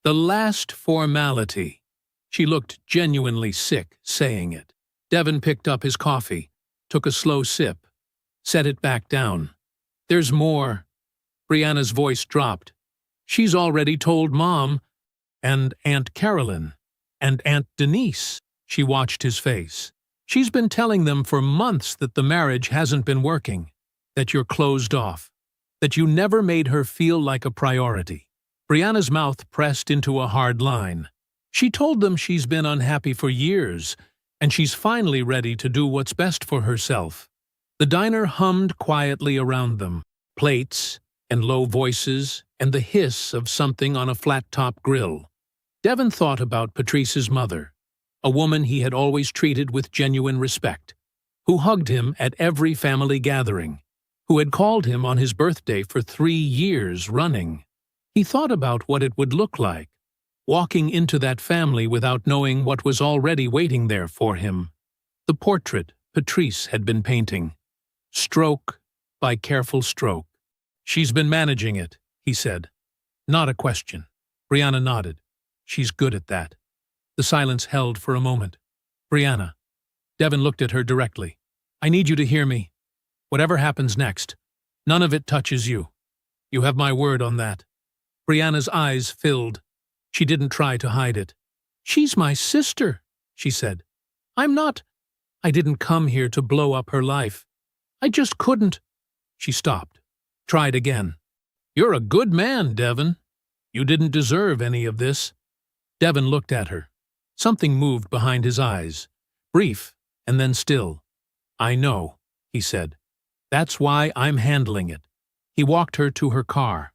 the last formality. She looked genuinely sick saying it. Devon picked up his coffee, took a slow sip, set it back down. There's more. Brianna's voice dropped. She's already told Mom and Aunt Carolyn and Aunt Denise. She watched his face. She's been telling them for months that the marriage hasn't been working, that you're closed off, that you never made her feel like a priority. Brianna's mouth pressed into a hard line. She told them she's been unhappy for years, and she's finally ready to do what's best for herself. The diner hummed quietly around them, plates and low voices and the hiss of something on a flat-top grill. Devon thought about Patrice's mother, a woman he had always treated with genuine respect, who hugged him at every family gathering, who had called him on his birthday for 3 years running. He thought about what it would look like, walking into that family without knowing what was already waiting there for him. The portrait Patrice had been painting, stroke by careful stroke. She's been managing it, he said. Not a question. Brianna nodded. She's good at that. The silence held for a moment. Brianna. Devon looked at her directly. I need you to hear me. Whatever happens next, none of it touches you. You have my word on that. Brianna's eyes filled. She didn't try to hide it. She's my sister, she said. I didn't come here to blow up her life. I just couldn't. She stopped. Tried again. You're a good man, Devon. You didn't deserve any of this. Devon looked at her. Something moved behind his eyes. Brief, and then still. I know, he said. That's why I'm handling it. He walked her to her car.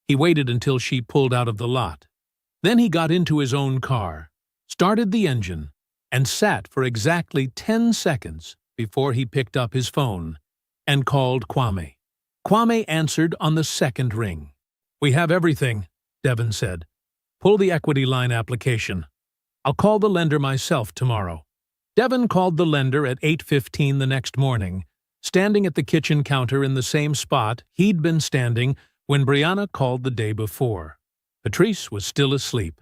He waited until she pulled out of the lot. Then he got into his own car, started the engine, and sat for exactly 10 seconds before he picked up his phone and called Kwame. Kwame answered on the second ring. We have everything, Devon said. Pull the equity line application. I'll call the lender myself tomorrow. Devon called the lender at 8:15 the next morning, standing at the kitchen counter in the same spot he'd been standing when Brianna called the day before. Patrice was still asleep.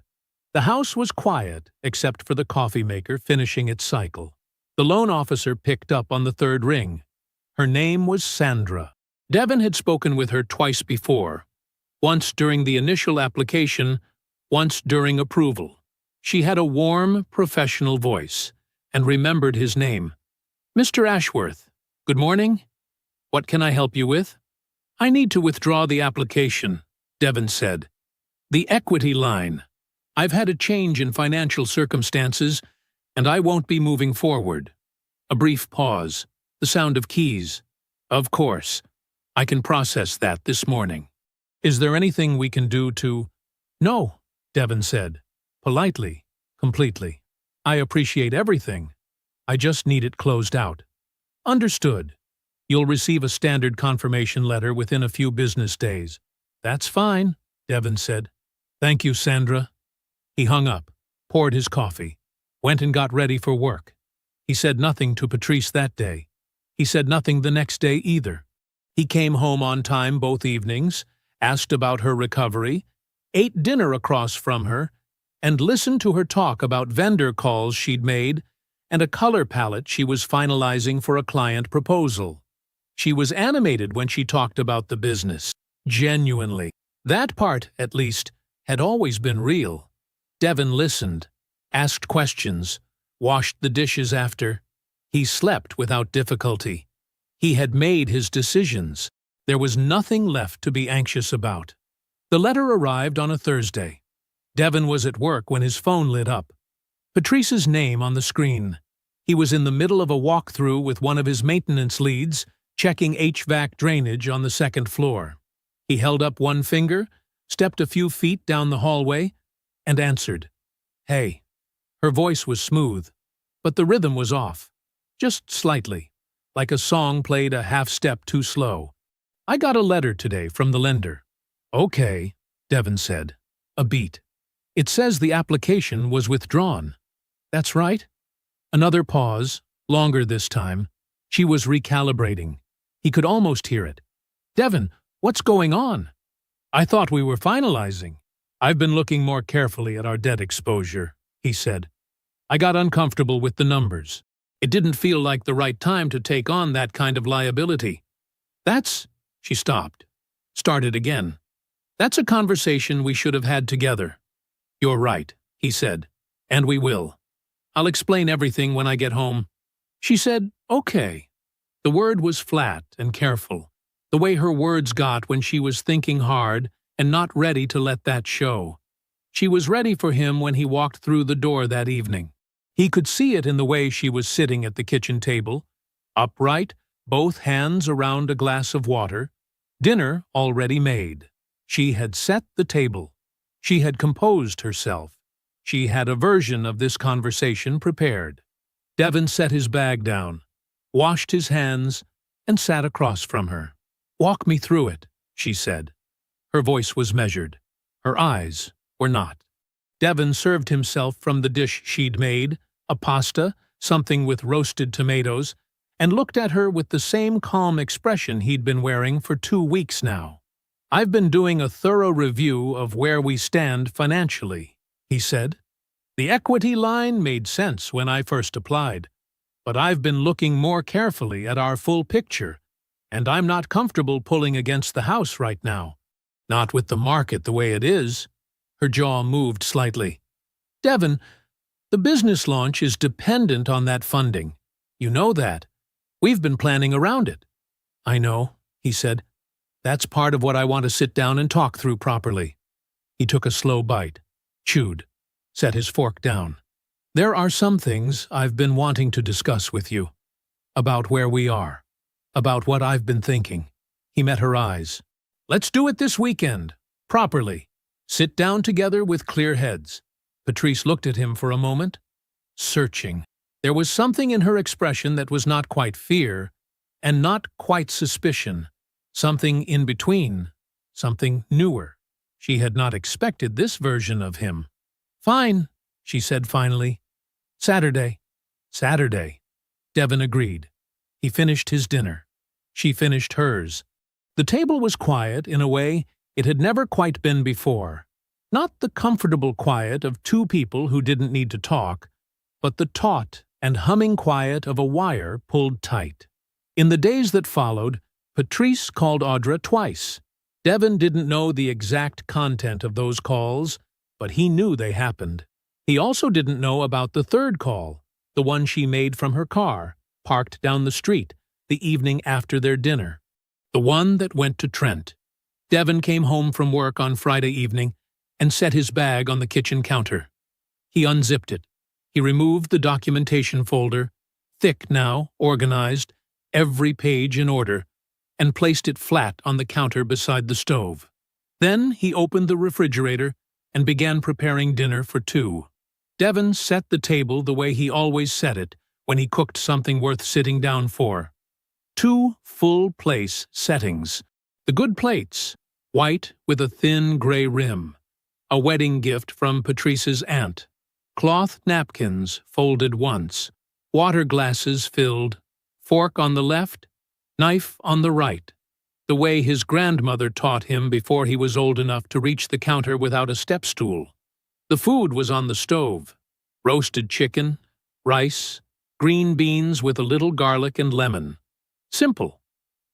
The house was quiet, except for the coffee maker finishing its cycle. The loan officer picked up on the third ring. Her name was Sandra. Devon had spoken with her twice before, once during the initial application, once during approval. She had a warm, professional voice, and remembered his name. Mr. Ashworth, good morning. What can I help you with? I need to withdraw the application, Devon said. The equity line. I've had a change in financial circumstances, and I won't be moving forward. A brief pause, the sound of keys. Of course. I can process that this morning. Is there anything we can do to— No, Devon said, politely, completely. I appreciate everything. I just need it closed out. Understood. You'll receive a standard confirmation letter within a few business days. That's fine, Devon said. Thank you, Sandra. He hung up, poured his coffee, went and got ready for work. He said nothing to Patrice that day. He said nothing the next day either. He came home on time both evenings, asked about her recovery, ate dinner across from her, and listened to her talk about vendor calls she'd made and a color palette she was finalizing for a client proposal. She was animated when she talked about the business. Genuinely. That part, at least, had always been real. Devin listened, asked questions, washed the dishes after. He slept without difficulty. He had made his decisions. There was nothing left to be anxious about. The letter arrived on a Thursday. Devin was at work when his phone lit up. Patrice's name on the screen. He was in the middle of a walkthrough with one of his maintenance leads, checking HVAC drainage on the second floor. He held up one finger, stepped a few feet down the hallway, and answered. "Hey." Her voice was smooth, but the rhythm was off, just slightly, like a song played a half step too slow. "I got a letter today from the lender." "Okay," Devin said. A beat. "It says the application was withdrawn." "That's right." Another pause, longer this time. She was recalibrating. He could almost hear it. "Devin, what's going on?" "I thought we were finalizing. I've been looking more carefully at our debt exposure," he said. "I got uncomfortable with the numbers. It didn't feel like the right time to take on that kind of liability." "That's—" She stopped. Started again. "That's a conversation we should have had together." "You're right," he said. "And we will. I'll explain everything when I get home." She said, "Okay." The word was flat and careful, the way her words got when she was thinking hard and not ready to let that show. She was ready for him when he walked through the door that evening. He could see it in the way she was sitting at the kitchen table, upright, both hands around a glass of water, dinner already made. She had set the table. She had composed herself. She had a version of this conversation prepared. Devin set his bag down, washed his hands, and sat across from her. "Walk me through it," she said. Her voice was measured. Her eyes were not. Devin served himself from the dish she'd made, a pasta, something with roasted tomatoes, and looked at her with the same calm expression he'd been wearing for 2 weeks now. "I've been doing a thorough review of where we stand financially," he said. "The equity line made sense when I first applied, but I've been looking more carefully at our full picture, and I'm not comfortable pulling against the house right now. Not with the market the way it is." Her jaw moved slightly. "Devin, the business launch is dependent on that funding. You know that. We've been planning around it." "I know," he said. "That's part of what I want to sit down and talk through properly." He took a slow bite, chewed, set his fork down. "There are some things I've been wanting to discuss with you. About where we are. About what I've been thinking." He met her eyes. "Let's do it this weekend. Properly. Sit down together with clear heads." Patrice looked at him for a moment. Searching. There was something in her expression that was not quite fear, and not quite suspicion. Something in between. Something newer. She had not expected this version of him. "Fine," she said finally. "Saturday." "Saturday." Devin agreed. He finished his dinner. She finished hers. The table was quiet in a way it had never quite been before. Not the comfortable quiet of two people who didn't need to talk, but the taut and humming quiet of a wire pulled tight. In the days that followed, Patrice called Audra twice. Devin didn't know the exact content of those calls, but he knew they happened. He also didn't know about the third call, the one she made from her car, parked down the street, the evening after their dinner. The one that went to Trent. Devin came home from work on Friday evening and set his bag on the kitchen counter. He unzipped it. He removed the documentation folder, thick now, organized, every page in order, and placed it flat on the counter beside the stove. Then he opened the refrigerator and began preparing dinner for 2. Devin set the table the way he always set it when he cooked something worth sitting down for. 2 full-place settings. The good plates, white with a thin gray rim. A wedding gift from Patrice's aunt. Cloth napkins folded once. Water glasses filled. Fork on the left, knife on the right. The way his grandmother taught him before he was old enough to reach the counter without a step stool. The food was on the stove. Roasted chicken, rice, green beans with a little garlic and lemon. Simple.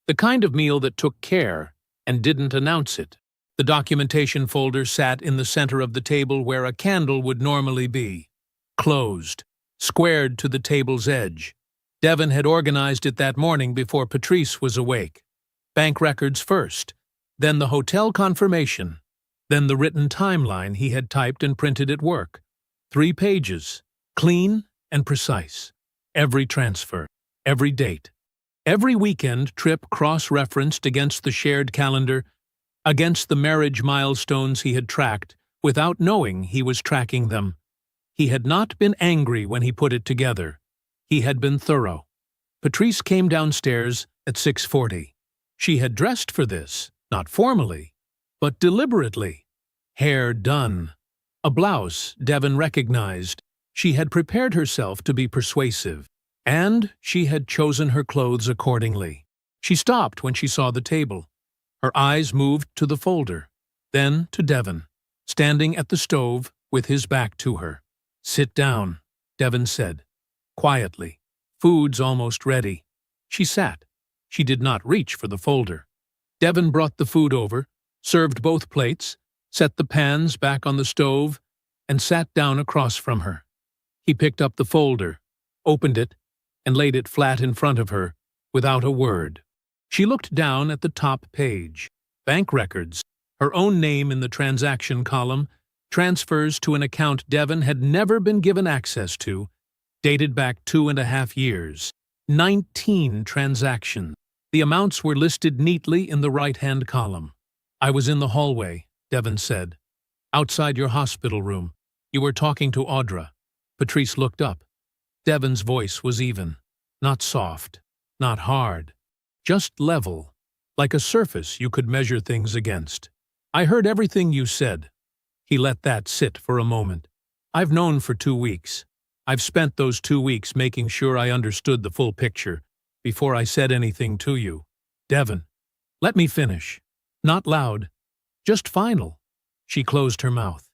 The kind of meal that took care and didn't announce it. The documentation folder sat in the center of the table where a candle would normally be. Closed, squared to the table's edge. Devon had organized it that morning before Patrice was awake. Bank records first, then the hotel confirmation, then the written timeline he had typed and printed at work. 3 pages, clean and precise. Every transfer, every date. Every weekend trip cross-referenced against the shared calendar, against the marriage milestones he had tracked, without knowing he was tracking them. He had not been angry when he put it together. He had been thorough. Patrice came downstairs at 6:40. She had dressed for this, not formally, but deliberately. Hair done. A blouse Devon recognized. She had prepared herself to be persuasive, and she had chosen her clothes accordingly. She stopped when she saw the table. Her eyes moved to the folder, then to Devon, standing at the stove with his back to her. "Sit down," Devon said, quietly. "Food's almost ready." She sat. She did not reach for the folder. Devon brought the food over, served both plates, set the pans back on the stove, and sat down across from her. He picked up the folder, opened it, and laid it flat in front of her, without a word. She looked down at the top page. Bank records, her own name in the transaction column, transfers to an account Devon had never been given access to, dated back 2.5 years. 19 transactions. The amounts were listed neatly in the right-hand column. "I was in the hallway," Devon said. "Outside your hospital room. You were talking to Audra." Patrice looked up. Devon's voice was even. Not soft, not hard. Just level, like a surface you could measure things against. "I heard everything you said." He let that sit for a moment. "I've known for 2 weeks. I've spent those 2 weeks making sure I understood the full picture before I said anything to you. Devon, let me finish. Not loud, just final." She closed her mouth.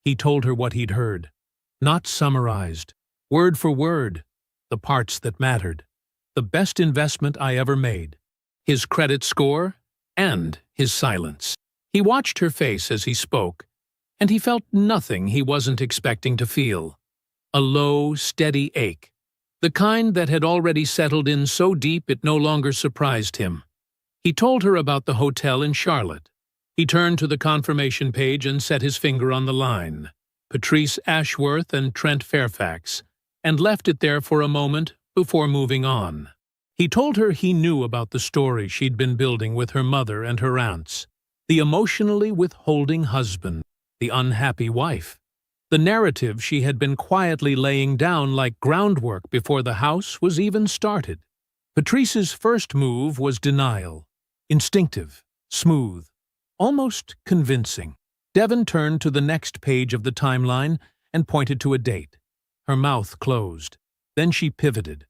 He told her what he'd heard. Not summarized, word for word, the parts that mattered. The best investment I ever made. His credit score and his silence. He watched her face as he spoke, and he felt nothing he wasn't expecting to feel. A low, steady ache. The kind that had already settled in so deep it no longer surprised him. He told her about the hotel in Charlotte. He turned to the confirmation page and set his finger on the line. Patrice Ashworth and Trent Fairfax, and left it there for a moment before moving on. He told her he knew about the story she'd been building with her mother and her aunts. The emotionally withholding husband, the unhappy wife. The narrative she had been quietly laying down like groundwork before the house was even started. Patrice's first move was denial. Instinctive, smooth, almost convincing. Devon turned to the next page of the timeline and pointed to a date. Her mouth closed. Then she pivoted.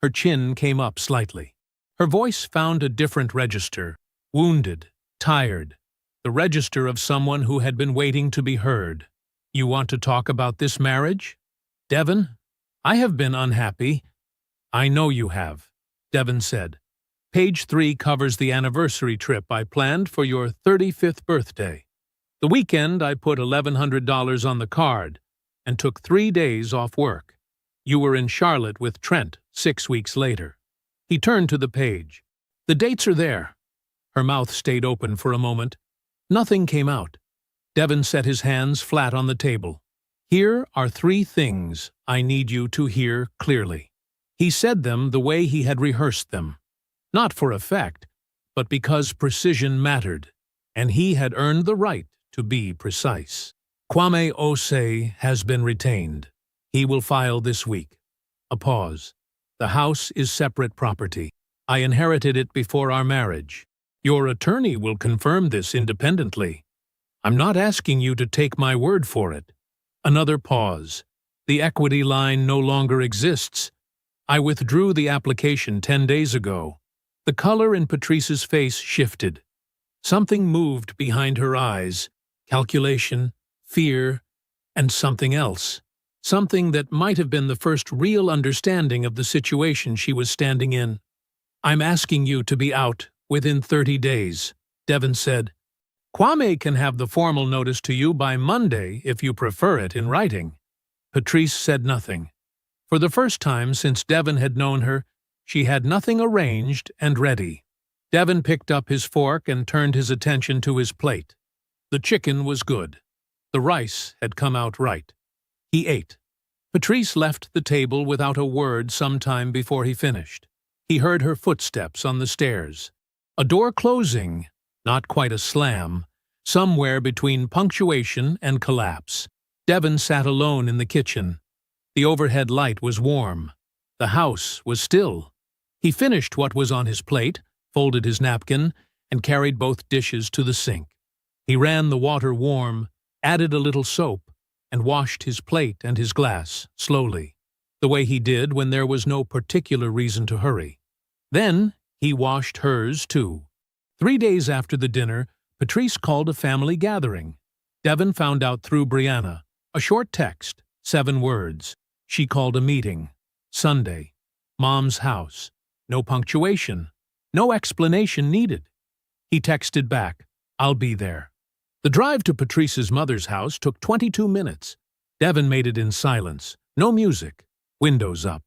Her chin came up slightly. Her voice found a different register. Wounded, tired. The register of someone who had been waiting to be heard. "You want to talk about this marriage? Devon, I have been unhappy." "I know you have," Devon said. "Page 3 covers the anniversary trip I planned for your 35th birthday. The weekend I put $1,100 on the card and took 3 days off work. You were in Charlotte with Trent 6 weeks later." He turned to the page. "The dates are there." Her mouth stayed open for a moment. Nothing came out. Devon set his hands flat on the table. "Here are 3 things I need you to hear clearly." He said them the way he had rehearsed them. Not for effect, but because precision mattered, and he had earned the right to be precise. "Kwame Osei has been retained. He will file this week." A pause. "The house is separate property. I inherited it before our marriage. Your attorney will confirm this independently. I'm not asking you to take my word for it." Another pause. "The equity line no longer exists. I withdrew the application 10 days ago." The color in Patrice's face shifted. Something moved behind her eyes. Calculation, fear, and something else. Something that might have been the first real understanding of the situation she was standing in. "I'm asking you to be out within 30 days, Devon said. Kwame can have the formal notice to you by Monday if you prefer it in writing. Patrice said nothing. For the first time since Devon had known her, she had nothing arranged and ready. Devon picked up his fork and turned his attention to his plate. The chicken was good. The rice had come out right. He ate. Patrice left the table without a word some time before he finished. He heard her footsteps on the stairs. A door closing, not quite a slam, somewhere between punctuation and collapse. Devon sat alone in the kitchen. The overhead light was warm. The house was still. He finished what was on his plate, folded his napkin, and carried both dishes to the sink. He ran the water warm, added a little soap, and washed his plate and his glass, slowly, the way he did when there was no particular reason to hurry. Then he washed hers, too. 3 days after the dinner, Patrice called a family gathering. Devon found out through Brianna. A short text, 7 words. She called a meeting. Sunday. Mom's house. No punctuation. No explanation needed. He texted back, "I'll be there." The drive to Patrice's mother's house took 22 minutes. Devon made it in silence. No music. Windows up.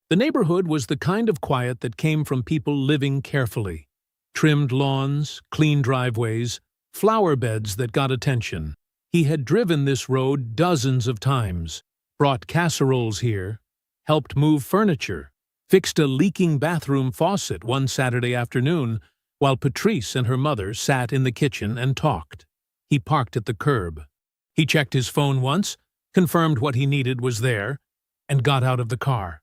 The neighborhood was the kind of quiet that came from people living carefully. Trimmed lawns, clean driveways, flower beds that got attention. He had driven this road dozens of times, brought casseroles here, helped move furniture, fixed a leaking bathroom faucet one Saturday afternoon while Patrice and her mother sat in the kitchen and talked. He parked at the curb. He checked his phone once, confirmed what he needed was there, and got out of the car.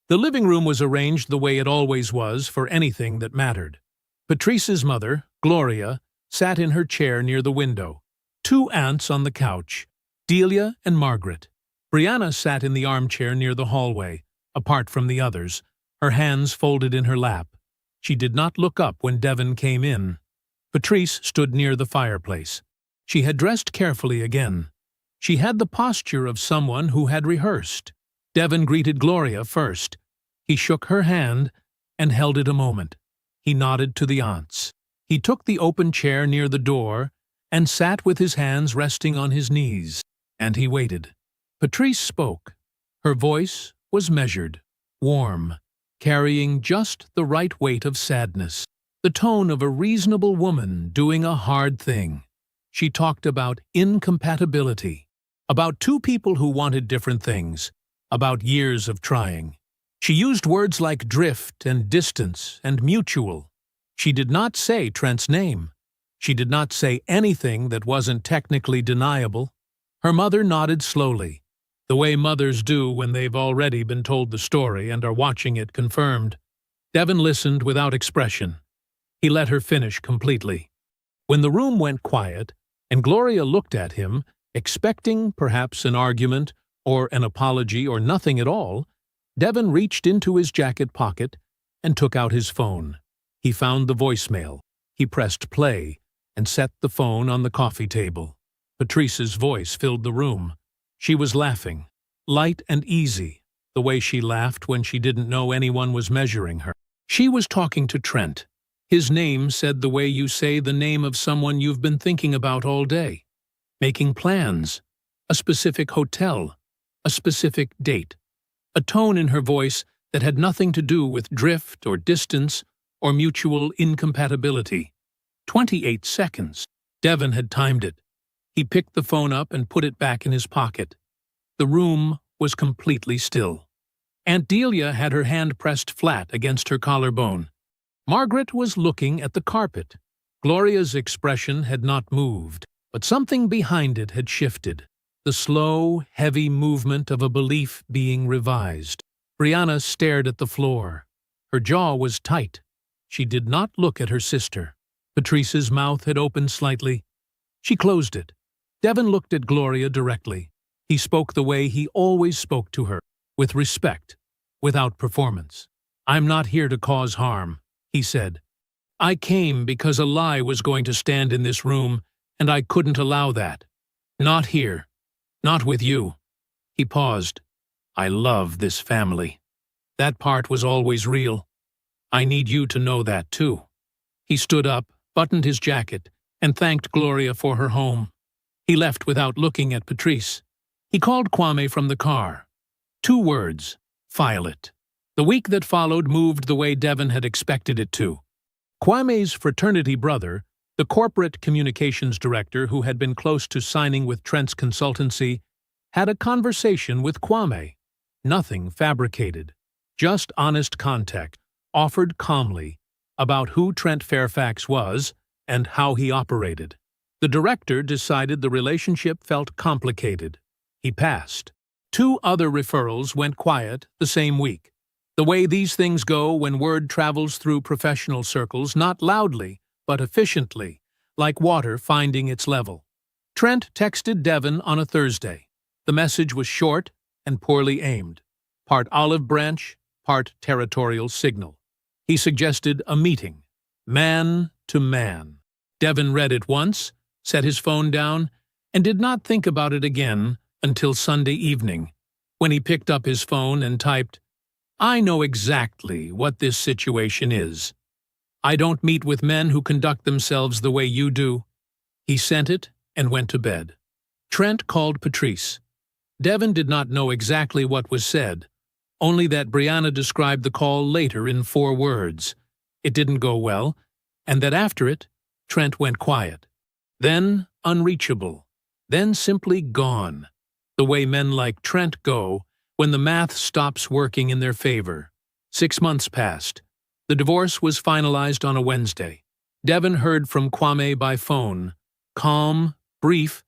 The living room was arranged the way it always was for anything that mattered. Patrice's mother, Gloria, sat in her chair near the window. 2 aunts on the couch, Delia and Margaret. Brianna sat in the armchair near the hallway, apart from the others, her hands folded in her lap. She did not look up when Devon came in. Patrice stood near the fireplace. She had dressed carefully again. She had the posture of someone who had rehearsed. Devon greeted Gloria first. He shook her hand and held it a moment. He nodded to the aunts. He took the open chair near the door and sat with his hands resting on his knees, and he waited. Patrice spoke. Her voice was measured, warm, carrying just the right weight of sadness, the tone of a reasonable woman doing a hard thing. She talked about incompatibility, about 2 people who wanted different things, about years of trying. She used words like drift and distance and mutual. She did not say Trent's name. She did not say anything that wasn't technically deniable. Her mother nodded slowly, the way mothers do when they've already been told the story and are watching it confirmed. Devon listened without expression. He let her finish completely. When the room went quiet, and Gloria looked at him, expecting perhaps an argument or an apology or nothing at all, Devon reached into his jacket pocket and took out his phone. He found the voicemail. He pressed play and set the phone on the coffee table. Patrice's voice filled the room. She was laughing, light and easy, the way she laughed when she didn't know anyone was measuring her. She was talking to Trent. His name said the way you say the name of someone you've been thinking about all day. Making plans, a specific hotel, a specific date. A tone in her voice that had nothing to do with drift or distance or mutual incompatibility. 28 seconds. Devon had timed it. He picked the phone up and put it back in his pocket. The room was completely still. Aunt Delia had her hand pressed flat against her collarbone. Margaret was looking at the carpet. Gloria's expression had not moved, but something behind it had shifted. The slow, heavy movement of a belief being revised. Brianna stared at the floor. Her jaw was tight. She did not look at her sister. Patrice's mouth had opened slightly. She closed it. Devon looked at Gloria directly. He spoke the way he always spoke to her, with respect, without performance. "I'm not here to cause harm," he said. "I came because a lie was going to stand in this room, and I couldn't allow that. Not here. Not with you." He paused. "I love this family. That part was always real. I need you to know that, too." He stood up, buttoned his jacket, and thanked Gloria for her home. He left without looking at Patrice. He called Kwame from the car. 2 words: file it. The week that followed moved the way Devon had expected it to. Kwame's fraternity brother, the corporate communications director who had been close to signing with Trent's consultancy, had a conversation with Kwame. Nothing fabricated, just honest contact, offered calmly, about who Trent Fairfax was and how he operated. The director decided the relationship felt complicated. He passed. 2 other referrals went quiet the same week. The way these things go when word travels through professional circles, not loudly, but efficiently, like water finding its level. Trent texted Devon on a Thursday. The message was short and poorly aimed, part olive branch, part territorial signal. He suggested a meeting, man to man. Devon read it once, set his phone down, and did not think about it again until Sunday evening, when he picked up his phone and typed, "I know exactly what this situation is. I don't meet with men who conduct themselves the way you do." He sent it and went to bed. Trent called Patrice. Devon did not know exactly what was said, only that Brianna described the call later in 4 words. It didn't go well, and that after it, Trent went quiet. Then unreachable, then simply gone, the way men like Trent go when the math stops working in their favor. 6 months passed. The divorce was finalized on a Wednesday. Devon heard from Kwame by phone, calm, brief,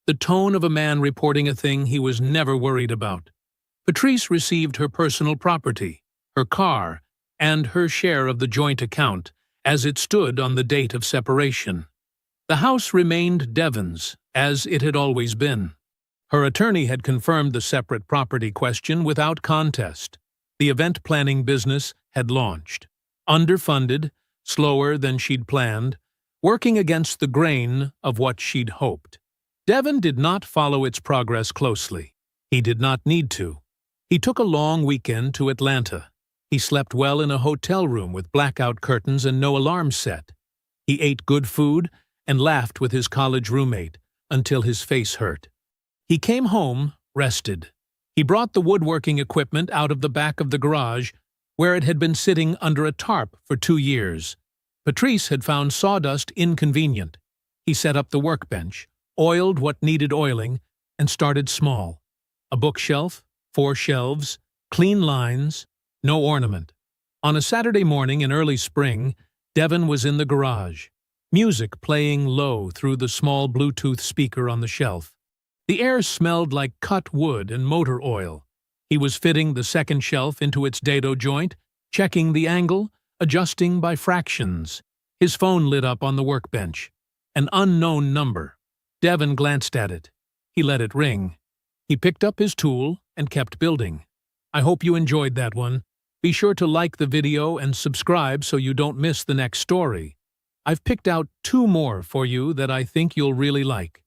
the tone of a man reporting a thing he was never worried about. Patrice received her personal property, her car, and her share of the joint account as it stood on the date of separation. The house remained Devon's, as it had always been. Her attorney had confirmed the separate property question without contest. The event planning business had launched. Underfunded, slower than she'd planned, working against the grain of what she'd hoped. Devon did not follow its progress closely. He did not need to. He took a long weekend to Atlanta. He slept well in a hotel room with blackout curtains and no alarm set. He ate good food and laughed with his college roommate until his face hurt. He came home rested. He brought the woodworking equipment out of the back of the garage, where it had been sitting under a tarp for 2 years. Patrice had found sawdust inconvenient. He set up the workbench, oiled what needed oiling, and started small. A bookshelf, 4 shelves, clean lines, no ornament. On a Saturday morning in early spring, Devon was in the garage, music playing low through the small Bluetooth speaker on the shelf. The air smelled like cut wood and motor oil. He was fitting the second shelf into its dado joint, checking the angle, adjusting by fractions. His phone lit up on the workbench. An unknown number. Devon glanced at it. He let it ring. He picked up his tool and kept building. I hope you enjoyed that one. Be sure to like the video and subscribe so you don't miss the next story. I've picked out 2 more for you that I think you'll really like.